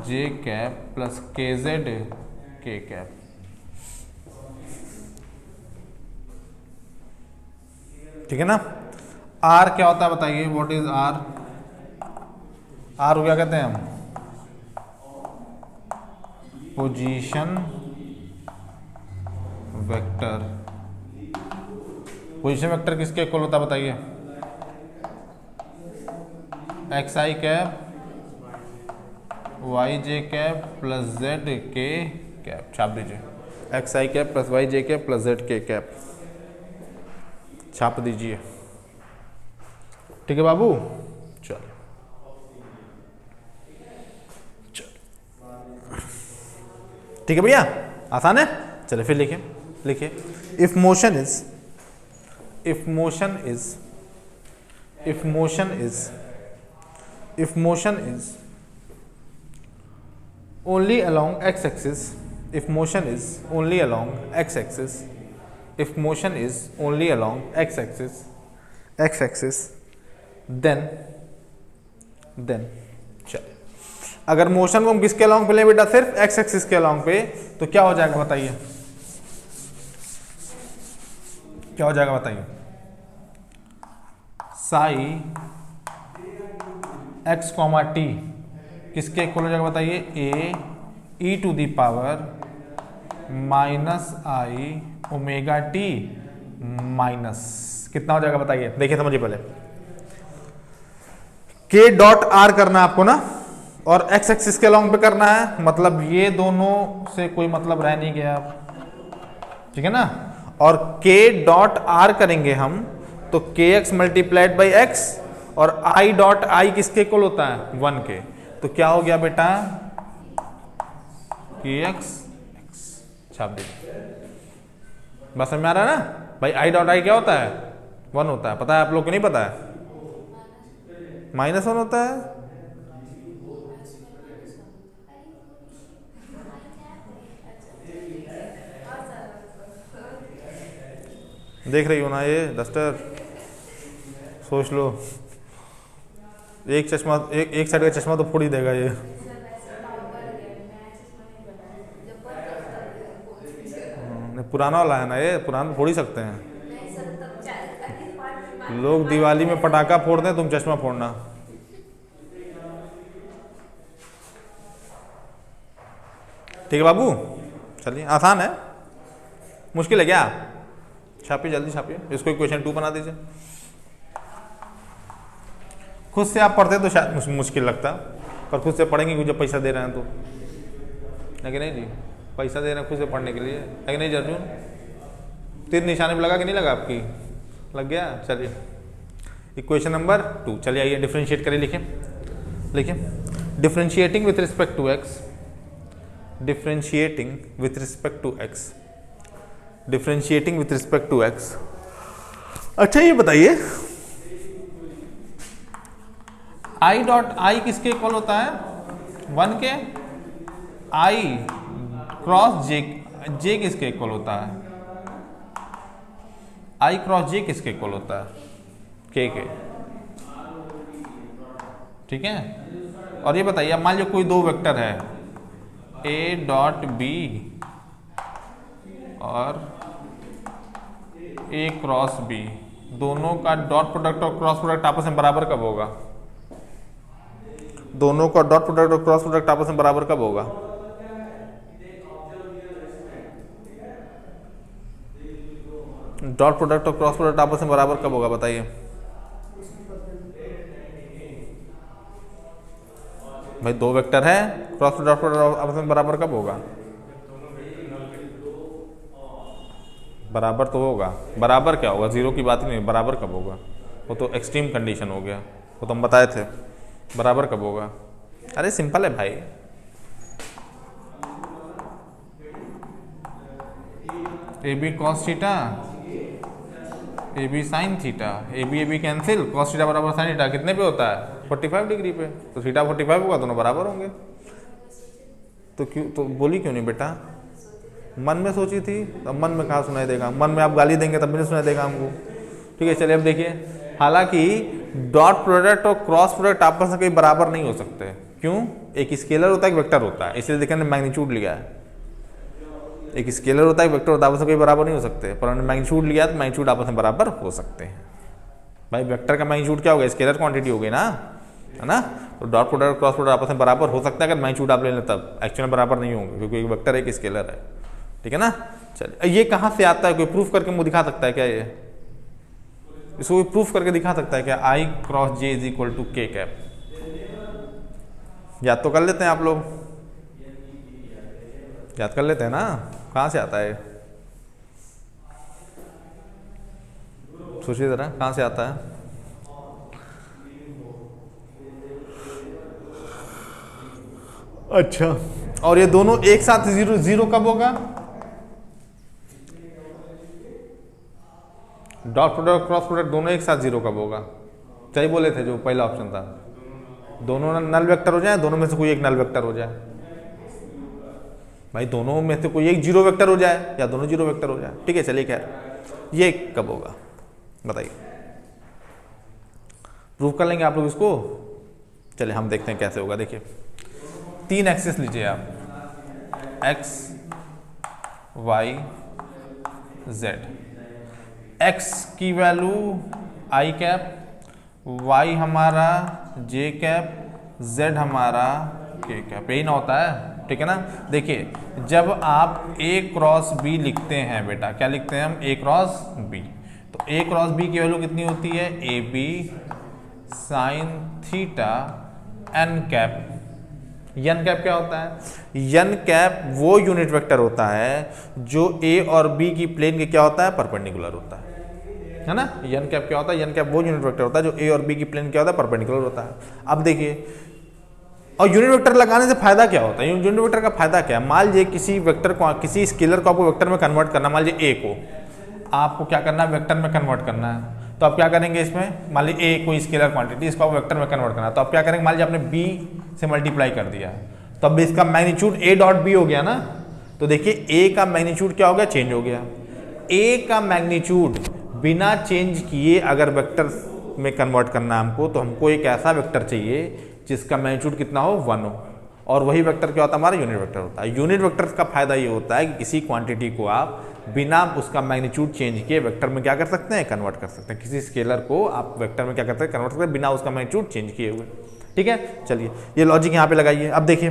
जे कैप प्लस के जेड के कैप। ठीक है ना। आर क्या होता है बताइए, व्हाट इज आर, आर को क्या कहते हैं हम, पोजीशन वेक्टर। पोजीशन वेक्टर किसके इक्वल होता है बताइए, एक्स आई कैप वाई जे कैप प्लस जेड के कैप। छाप दीजिए, एक्स आई कैप प्लस वाई जे कैप प्लस जेड के कैप, छाप दीजिए। ठीक है बाबू, चलो ठीक है भैया, आसान है। चलिए फिर लिखिए if motion is only along x-axis, if motion is only along x-axis, then चलिए अगर मोशन को हम किसके अलॉन्ग पे लें बेटा, सिर्फ एक्स एक्सिस के अलॉन्ग पे, तो क्या हो जाएगा बताइए, क्या हो जाएगा बताइए, साई एक्स कॉमा टी किसके इक्वल हो जाएगा बताइए, A E to the power minus I omega T minus कितना हो जाएगा बताइए, देखिए समझिए पहले, के डॉट आर करना है आपको ना, और एक्स एक्सिस के अलॉन्ग पे करना है, मतलब ये दोनों से कोई मतलब रह नहीं गया, ठीक है ना। और के डॉट आर करेंगे हम तो के एक्स मल्टीप्लाइड बाई एक्स, और आई डॉट आई किसके इक्वल होता है 1 के, तो क्या हो गया बेटा के एक्स एक्स। छाप दीजिए, बस समझ में आ रहा है ना भाई, आई डॉट आई क्या होता है 1 होता है, पता है आप लोग को नहीं पता है, -1 होता है। देख रही हो ना ये डस्टर, सोच लो, एक चश्मा एक साइड का चश्मा तो फोड़ ही देगा ये। पुराना वाला है ना ये, पुराना फोड़ ही सकते हैं लोग। दिवाली में पटाखा फोड़ते हैं, तुम चश्मा फोड़ना। ठीक है बाबू, चलिए आसान है, मुश्किल है क्या? छापिए जल्दी छापिए इसको, इक्वेशन 2 बना दीजिए। खुद से आप पढ़ते तो शायद मुश्किल लगता, पर खुद से पढ़ेंगे क्योंकि जब पैसा दे रहे हैं तो, है कि नहीं जी? पैसा दे रहे हैं खुद से पढ़ने के लिए, है कि नहीं जी अर्जुन? तीर निशाने पे लगा कि नहीं लगा आपकी? लग गया। चलिए इक्वेशन नंबर 2, चलिए आइए डिफरेंशिएट करें। लिखिए differentiating with respect to x, differentiating with respect to x, differentiating with respect to x. अच्छा ये बताइए आई डॉट आई किसके इक्वल होता है? 1 के। आई क्रॉस जे, जे किसके इक्वल होता है? आई क्रॉस जे किसके इक्वल होता है? के। ठीक है। और ये बताइए, मान लीजिए कोई दो वेक्टर है ए डॉट बी और ए क्रॉस बी, दोनों का डॉट प्रोडक्ट और क्रॉस प्रोडक्ट आपस में बराबर कब होगा? दोनों का डॉट प्रोडक्ट और क्रॉस प्रोडक्ट आपस में बराबर कब होगा? डॉट प्रोडक्ट और क्रॉस प्रोडक्ट आपस में बराबर कब होगा बताइए? भाई दो वेक्टर है, क्रॉस प्रोडक्ट आपस में बराबर कब होगा? बराबर तो होगा। बराबर क्या होगा? 0 की बात ही नहीं, बराबर कब होगा? वो तो एक्सट्रीम कंडीशन हो गया, वो तो हम बताए थे। बराबर कब होगा? अरे सिंपल है भाई, a b cos theta, a b sine theta, a b cancel, cos theta बराबर साइन थीटा कितने पे होता है? 45 डिग्री पे। तो थीटा 45 होगा, दोनों बराबर होंगे। तो क्यों, तो बोली क्यों नहीं बेटा? मन में सोची थी, अब मन में कहाँ सुनाई देगा? मन में आप गाली देंगे तब भी नहीं सुनाई देगा हमको। ठीक है चलिए अब देखिए, हालांकि डॉट प्रोडक्ट और क्रॉस प्रोडक्ट आपस में कहीं बराबर नहीं हो सकते। क्यों? एक स्केलर होता है, एक वेक्टर होता है, इसलिए देखिए मैग्नीट्यूड लिया है। एक स्केलर होता है, एक वेक्टर होता है, आपस में कहीं बराबर नहीं हो सकते, पर हमने मैग्नीट्यूड लिया तो मैग्नीट्यूड आपस में बराबर हो सकते हैं। भाई वेक्टर का मैग्नीट्यूड क्या होगा? स्केलर क्वांटिटी हो गई ना, है ना? तो डॉट प्रोडक्ट क्रॉस प्रोडक्ट आपस में बराबर हो सकता है अगर मैग्नीट्यूड आप ले लें, तब एक्चुअल में बराबर नहीं होंगे क्योंकि एक वेक्टर एक स्केलर है। ठीक है ना? चलिए ये कहाँ से आता है? कोई प्रूफ करके मुझे दिखा सकता है क्या? ये इसको कोई प्रूफ करके दिखा सकता है क्या? I cross J is equal to K cap. याद तो कर लेते हैं आप लोग, याद कर लेते हैं ना? कहाँ से आता है? सोचिए जरा, कहाँ से आता है? अच्छा, और ये दोनों एक साथ 0 कब होगा? डॉट प्रोडक्ट क्रॉस प्रोडक्ट दोनों एक साथ 0 कब होगा? सही बोले थे जो पहला ऑप्शन था, दोनों नल वेक्टर हो जाए, दोनों में से कोई एक नल वेक्टर हो जाए। भाई दोनों में से कोई एक 0 वेक्टर हो जाए या दोनों 0 वेक्टर हो जाए। ठीक है चलिए, खैर ये कब होगा बताइए? प्रूफ कर लेंगे आप लोग इसको? चलिए हम देखते हैं कैसे होगा। देखिए 3 एक्सिस लीजिए आप, x y z। x की वैल्यू i कैप, y हमारा j कैप, z हमारा k कैप, यही ना होता है? ठीक है ना? देखिए जब आप a क्रॉस b लिखते हैं बेटा, क्या लिखते हैं हम? a cross b। तो a क्रॉस b की वैल्यू कितनी होती है? A b sine theta n cap. n cap क्या होता है? n कैप वो यूनिट वेक्टर होता है जो a और b की प्लेन के क्या होता है? परपेंडिकुलर होता है ना? n कैप क्या होता है? n कैप वो यूनिट वेक्टर होता है जो a और b की प्लेन क्या होता है? परपेंडिकुलर होता है। अब देखिए, और यूनिट वेक्टर लगाने से फायदा क्या होता है? यूनिट वेक्टर का फायदा क्या है? मान लीजिए किसी वेक्टर को, किसी स्केलर को आपको वेक्टर में कन्वर्ट करना, मान लीजिए a को आपको क्या करना है? वेक्टर में कन्वर्ट करना है। तो आप क्या करेंगे इसमें, मान लीजिए ए कोई स्केलर क्वांटिटी, इसको आप वेक्टर में कन्वर्ट करना, तो आप क्या करेंगे, मान लीजिए आपने बी से मल्टीप्लाई कर दिया, तो अब इसका मैग्नीट्यूड ए डॉट बी हो गया ना। तो देखिए ए का मैग्नीट्यूड क्या हो गया, चेंज हो गया। ए का मैग्नीट्यूड बिना चेंज किए अगर वेक्टर में कन्वर्ट करना है हमको, तो हमको एक ऐसा वेक्टर चाहिए जिसका मैग्नीट्यूड कितना हो, 1 हो। और वही वेक्टर क्या होता है, हमारा यूनिट वेक्टर होता है। यूनिट वेक्टर का फायदा ये होता है कि किसी क्वांटिटी को आप बिना उसका मैग्नीट्यूड चेंज किए वेक्टर में क्या कर सकते हैं, कन्वर्ट कर सकते हैं। किसी स्केलर को आप वेक्टर में क्या करते हैं, कन्वर्ट करते हैं बिना उसका मैग्नीट्यूड चेंज किए हुए। ठीक है, चलिए ये लॉजिक यहाँ पे लगाइए। अब देखिए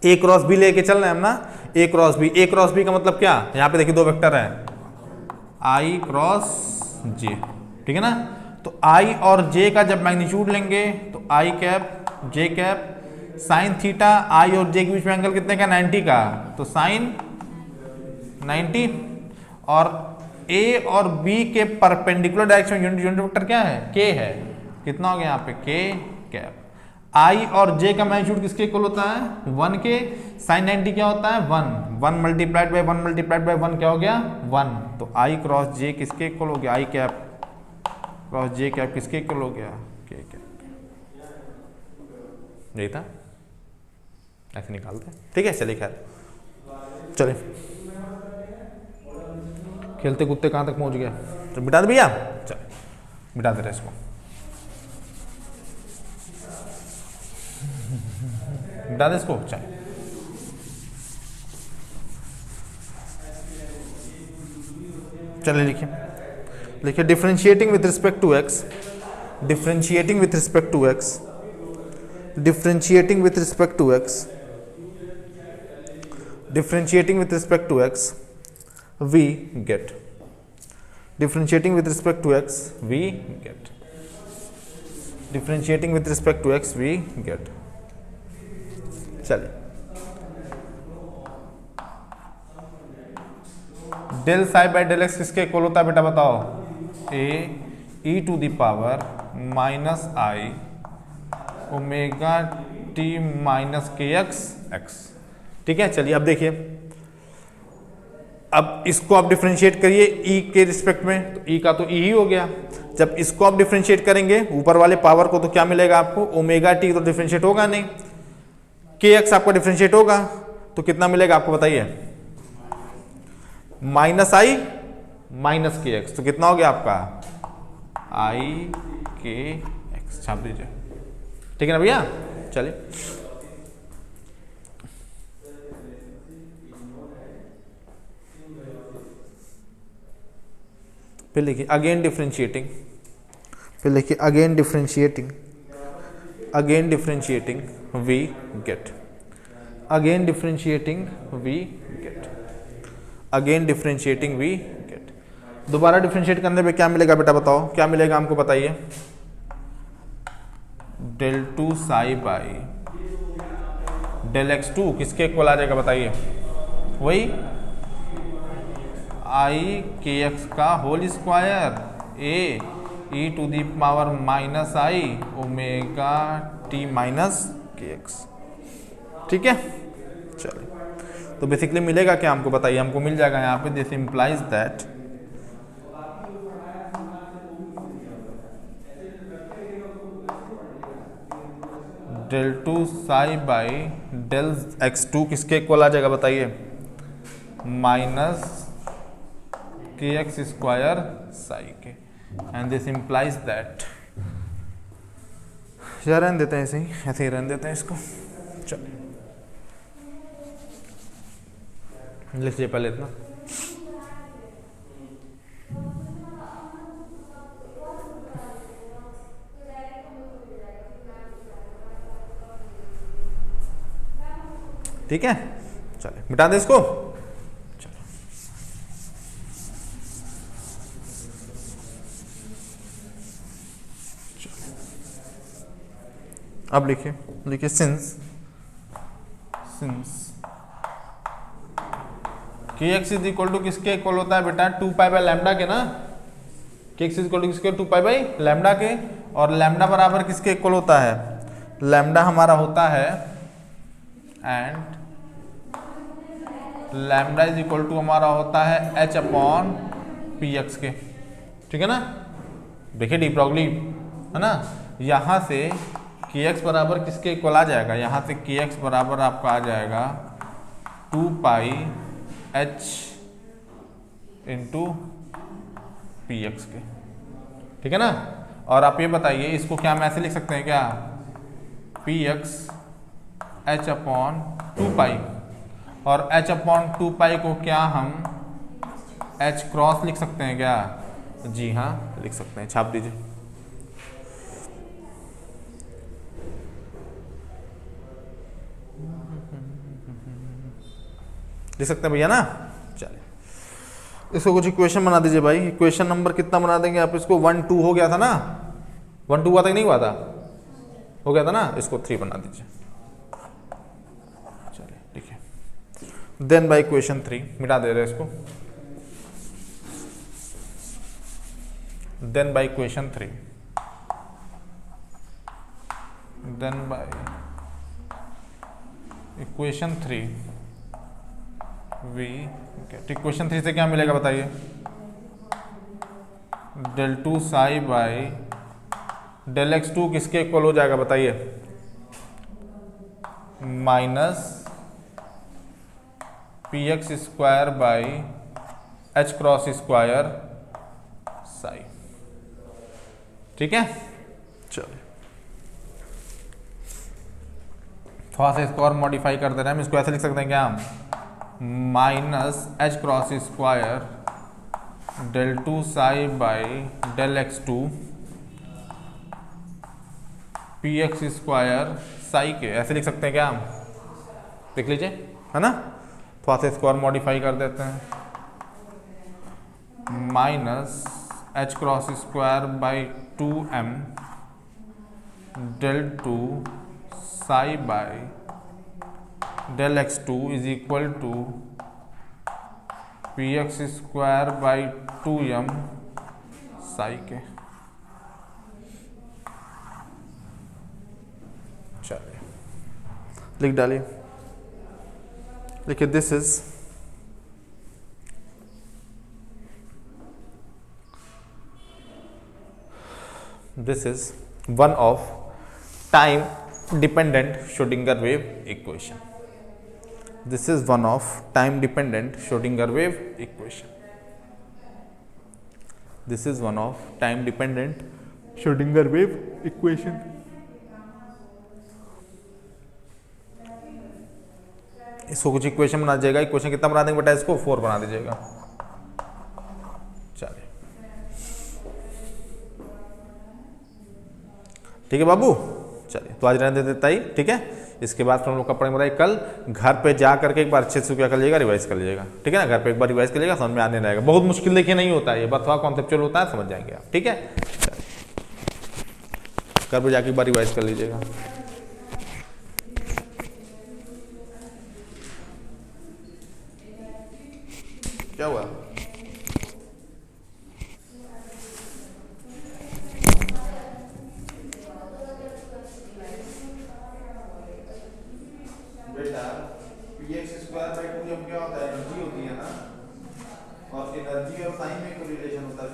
ए क्रॉस बी लेके चल रहे हैं हम ना, ए क्रॉस बी। ए क्रॉस बी का मतलब क्या, यहाँ पे देखिए दो वेक्टर हैं आई क्रॉस जे, ठीक है ना। तो आई और जे का जब मैग्नीट्यूड लेंगे तो आई कैप जे कैप साइन थीटा, आई और जे के बीच में एंगल कितने का, 90 का, तो साइन 90। और ए और बी के परपेंडिकुलर डायरेक्शन में यूनिट वेक्टर क्या है, के है, कितना हो गया यहाँ पे, के कैप। आई और जे का मैग्नीट्यूड किसके इक्वल होता है, 1 के। साइन 90 क्या होता है, 1 मल्टीप्लाइड बाय 1 मल्टीप्लाइड बाय 1 क्या हो गया, 1। तो आई क्रॉस जे किसके इक्वल हो गया, आई कैप क्रॉस जे कैप किसके इक्वल हो गया, के कैप। यही था, ऐसे निकालते हैं। ठीक है, चलिए खैर, चलिए खेलते कूदते कहाँ तक पहुँच गया, तो बिठा दे भैया, चल बिठा दे रहे इसको, बिठा दे इसको, चल। चलिए लिखिए, लिखिए differentiating with respect to x, differentiating with respect to x, differentiating with respect to x, differentiating with respect to x, we get, differentiating with respect to x, we get, differentiating with respect to x, we get। चलिए del psi by del x किसके इक्वल होता है बेटा, बताओ, a e to the power minus I omega T minus k x x. ठीक है, चलिए अब देखिए, अब इसको आप डिफरेंशिएट करिए e के रिस्पेक्ट में, तो e का तो e ही हो गया। जब इसको आप डिफरेंशिएट करेंगे ऊपर वाले पावर को, तो क्या मिलेगा आपको, ओमेगा टी तो डिफरेंशिएट होगा नहीं, के एक्स आपका डिफरेंशिएट होगा, तो कितना मिलेगा आपको बताइए, माइनस आई माइनस के एक्स, तो कितना हो गया आपका, आई के एक्स, छाप दीजिए। ठीक है ना भैया, चलिए फिर लिखिए अगेन डिफरेंशिएटिंग, फिर लिखिए again differentiating, again differentiating we get, again differentiating we get, again differentiating we get. दोबारा डिफरेंशिएट करने पे क्या मिलेगा बेटा, बताओ क्या मिलेगा हमको, बताइए, del two psi by del x two किसके इक्वल आ जाएगा बताइए, वही आई के एक्स का whole square, a E to the power minus I omega T minus k x. ठीक है, चलिए तो बेसिकली मिलेगा क्या हमको बताइए, हमको मिल जाएगा यहाँ पे, this implies that del two psi by del x two किसके इक्वल आ जाएगा बताइए, minus k x square Sai के, एंड दिस इम्प्लाइज दैट, रहने देते हैं ऐसे ही रहने देते हैं इसको। चलिए लिख लीजिए पहले इतना, ठीक है, चलिए मिटा दे इसको। अब लिखिए, लिखिए सिंस के एक्स इज इक्वल टू किसके इक्वल होता है बेटा, 2 पाई बाय लैम्डा के ना, के एक्स इज इक्वल टू किसके, 2 पाई बाय लैम्डा के, और लैम्डा बराबर किसके इक्वल होता है, लैम्डा हमारा होता है, and lambda is equal to हमारा होता है h अपॉन पी एक्स के। ठीक है ना, देखिए डी ब्रॉगली है ना, यहाँ से के एक्स बराबर किसके इक्वल आ जाएगा, यहाँ से के एक्स बराबर आपका आ जाएगा 2 पाई एच इंटू पी एक्स के, ठीक है ना। और आप ये बताइए इसको क्या हम ऐसे लिख सकते हैं क्या, पी एक्स एच अपॉन 2 पाई, और एच अपॉन 2 पाई को क्या हम एच क्रॉस लिख सकते हैं क्या, जी हाँ लिख सकते हैं, छाप दीजिए। लिख सकते हैं भैया ना, चलिए इसको कुछ इक्वेशन बना दीजिए भाई। इक्वेशन नंबर कितना बना देंगे आप इसको, 1 2 हो गया था ना, 1 2 हुआ था कि नहीं हुआ था, हो गया था ना, इसको 3 बना दीजिए। चलिए ठीक है, देन बाय इक्वेशन 3 मिटा दे रहे हैं इसको, then by equation 3, then by equation 3 we, equation 3 से क्या मिलेगा बताइए, del 2 psi by del x2 किसके इक्वल हो जाएगा बताइए, minus P X square by H cross square Sai, ठीक है। चलिए थोड़ा सा इसको और मॉडिफाई कर दे रहे हैं हम, इसको ऐसे लिख सकते हैं क्या हम, minus H cross square del 2 psi by del x2 P X square Sai के, ऐसे लिख सकते हैं क्या हम, देख लीजिए है ना। थोड़ा सा इसको और मॉडिफाई कर देते हैं, minus H cross square by 2m del 2 psi by del x2 is equal to P X square by 2m psi के। चलिए लिख डालिए, देखिए this is one of time dependent Schrodinger wave equation, this is one of time dependent Schrodinger wave equation, this is one of time dependent Schrodinger wave equation। इसको कुछ इक्वेशन बना दीजिएगा, इक्वेशन कितना बना देंगे बेटा इसको, 4 बना दीजिएगा। चलिए ठीक है बाबू, चलिए तो आज रहने देता ही, ठीक है। इसके बाद फिर हम लोग का पढ़ेंगे कल, घर पे जा करके एक बार अच्छे से क्या कर लीजिएगा, रिवाइज कर लीजिएगा, ठीक है ना। घर पे एक बार रिवाइज कर लीजिएगा, समझ में आने लगेगा, बहुत मुश्किल देखिए नहीं होता है ये, बस थोड़ा कॉन्सेप्चुअल होता है, समझ जाएंगे आप, ठीक है। घर पे जाके एक बार रिवाइज कर लीजिएगा। क्या हुआ, बेटा P X square by 2m क्या होता है, एनर्जी होती है ना, और एनर्जी और साइन में कोई रिलेशन होता है,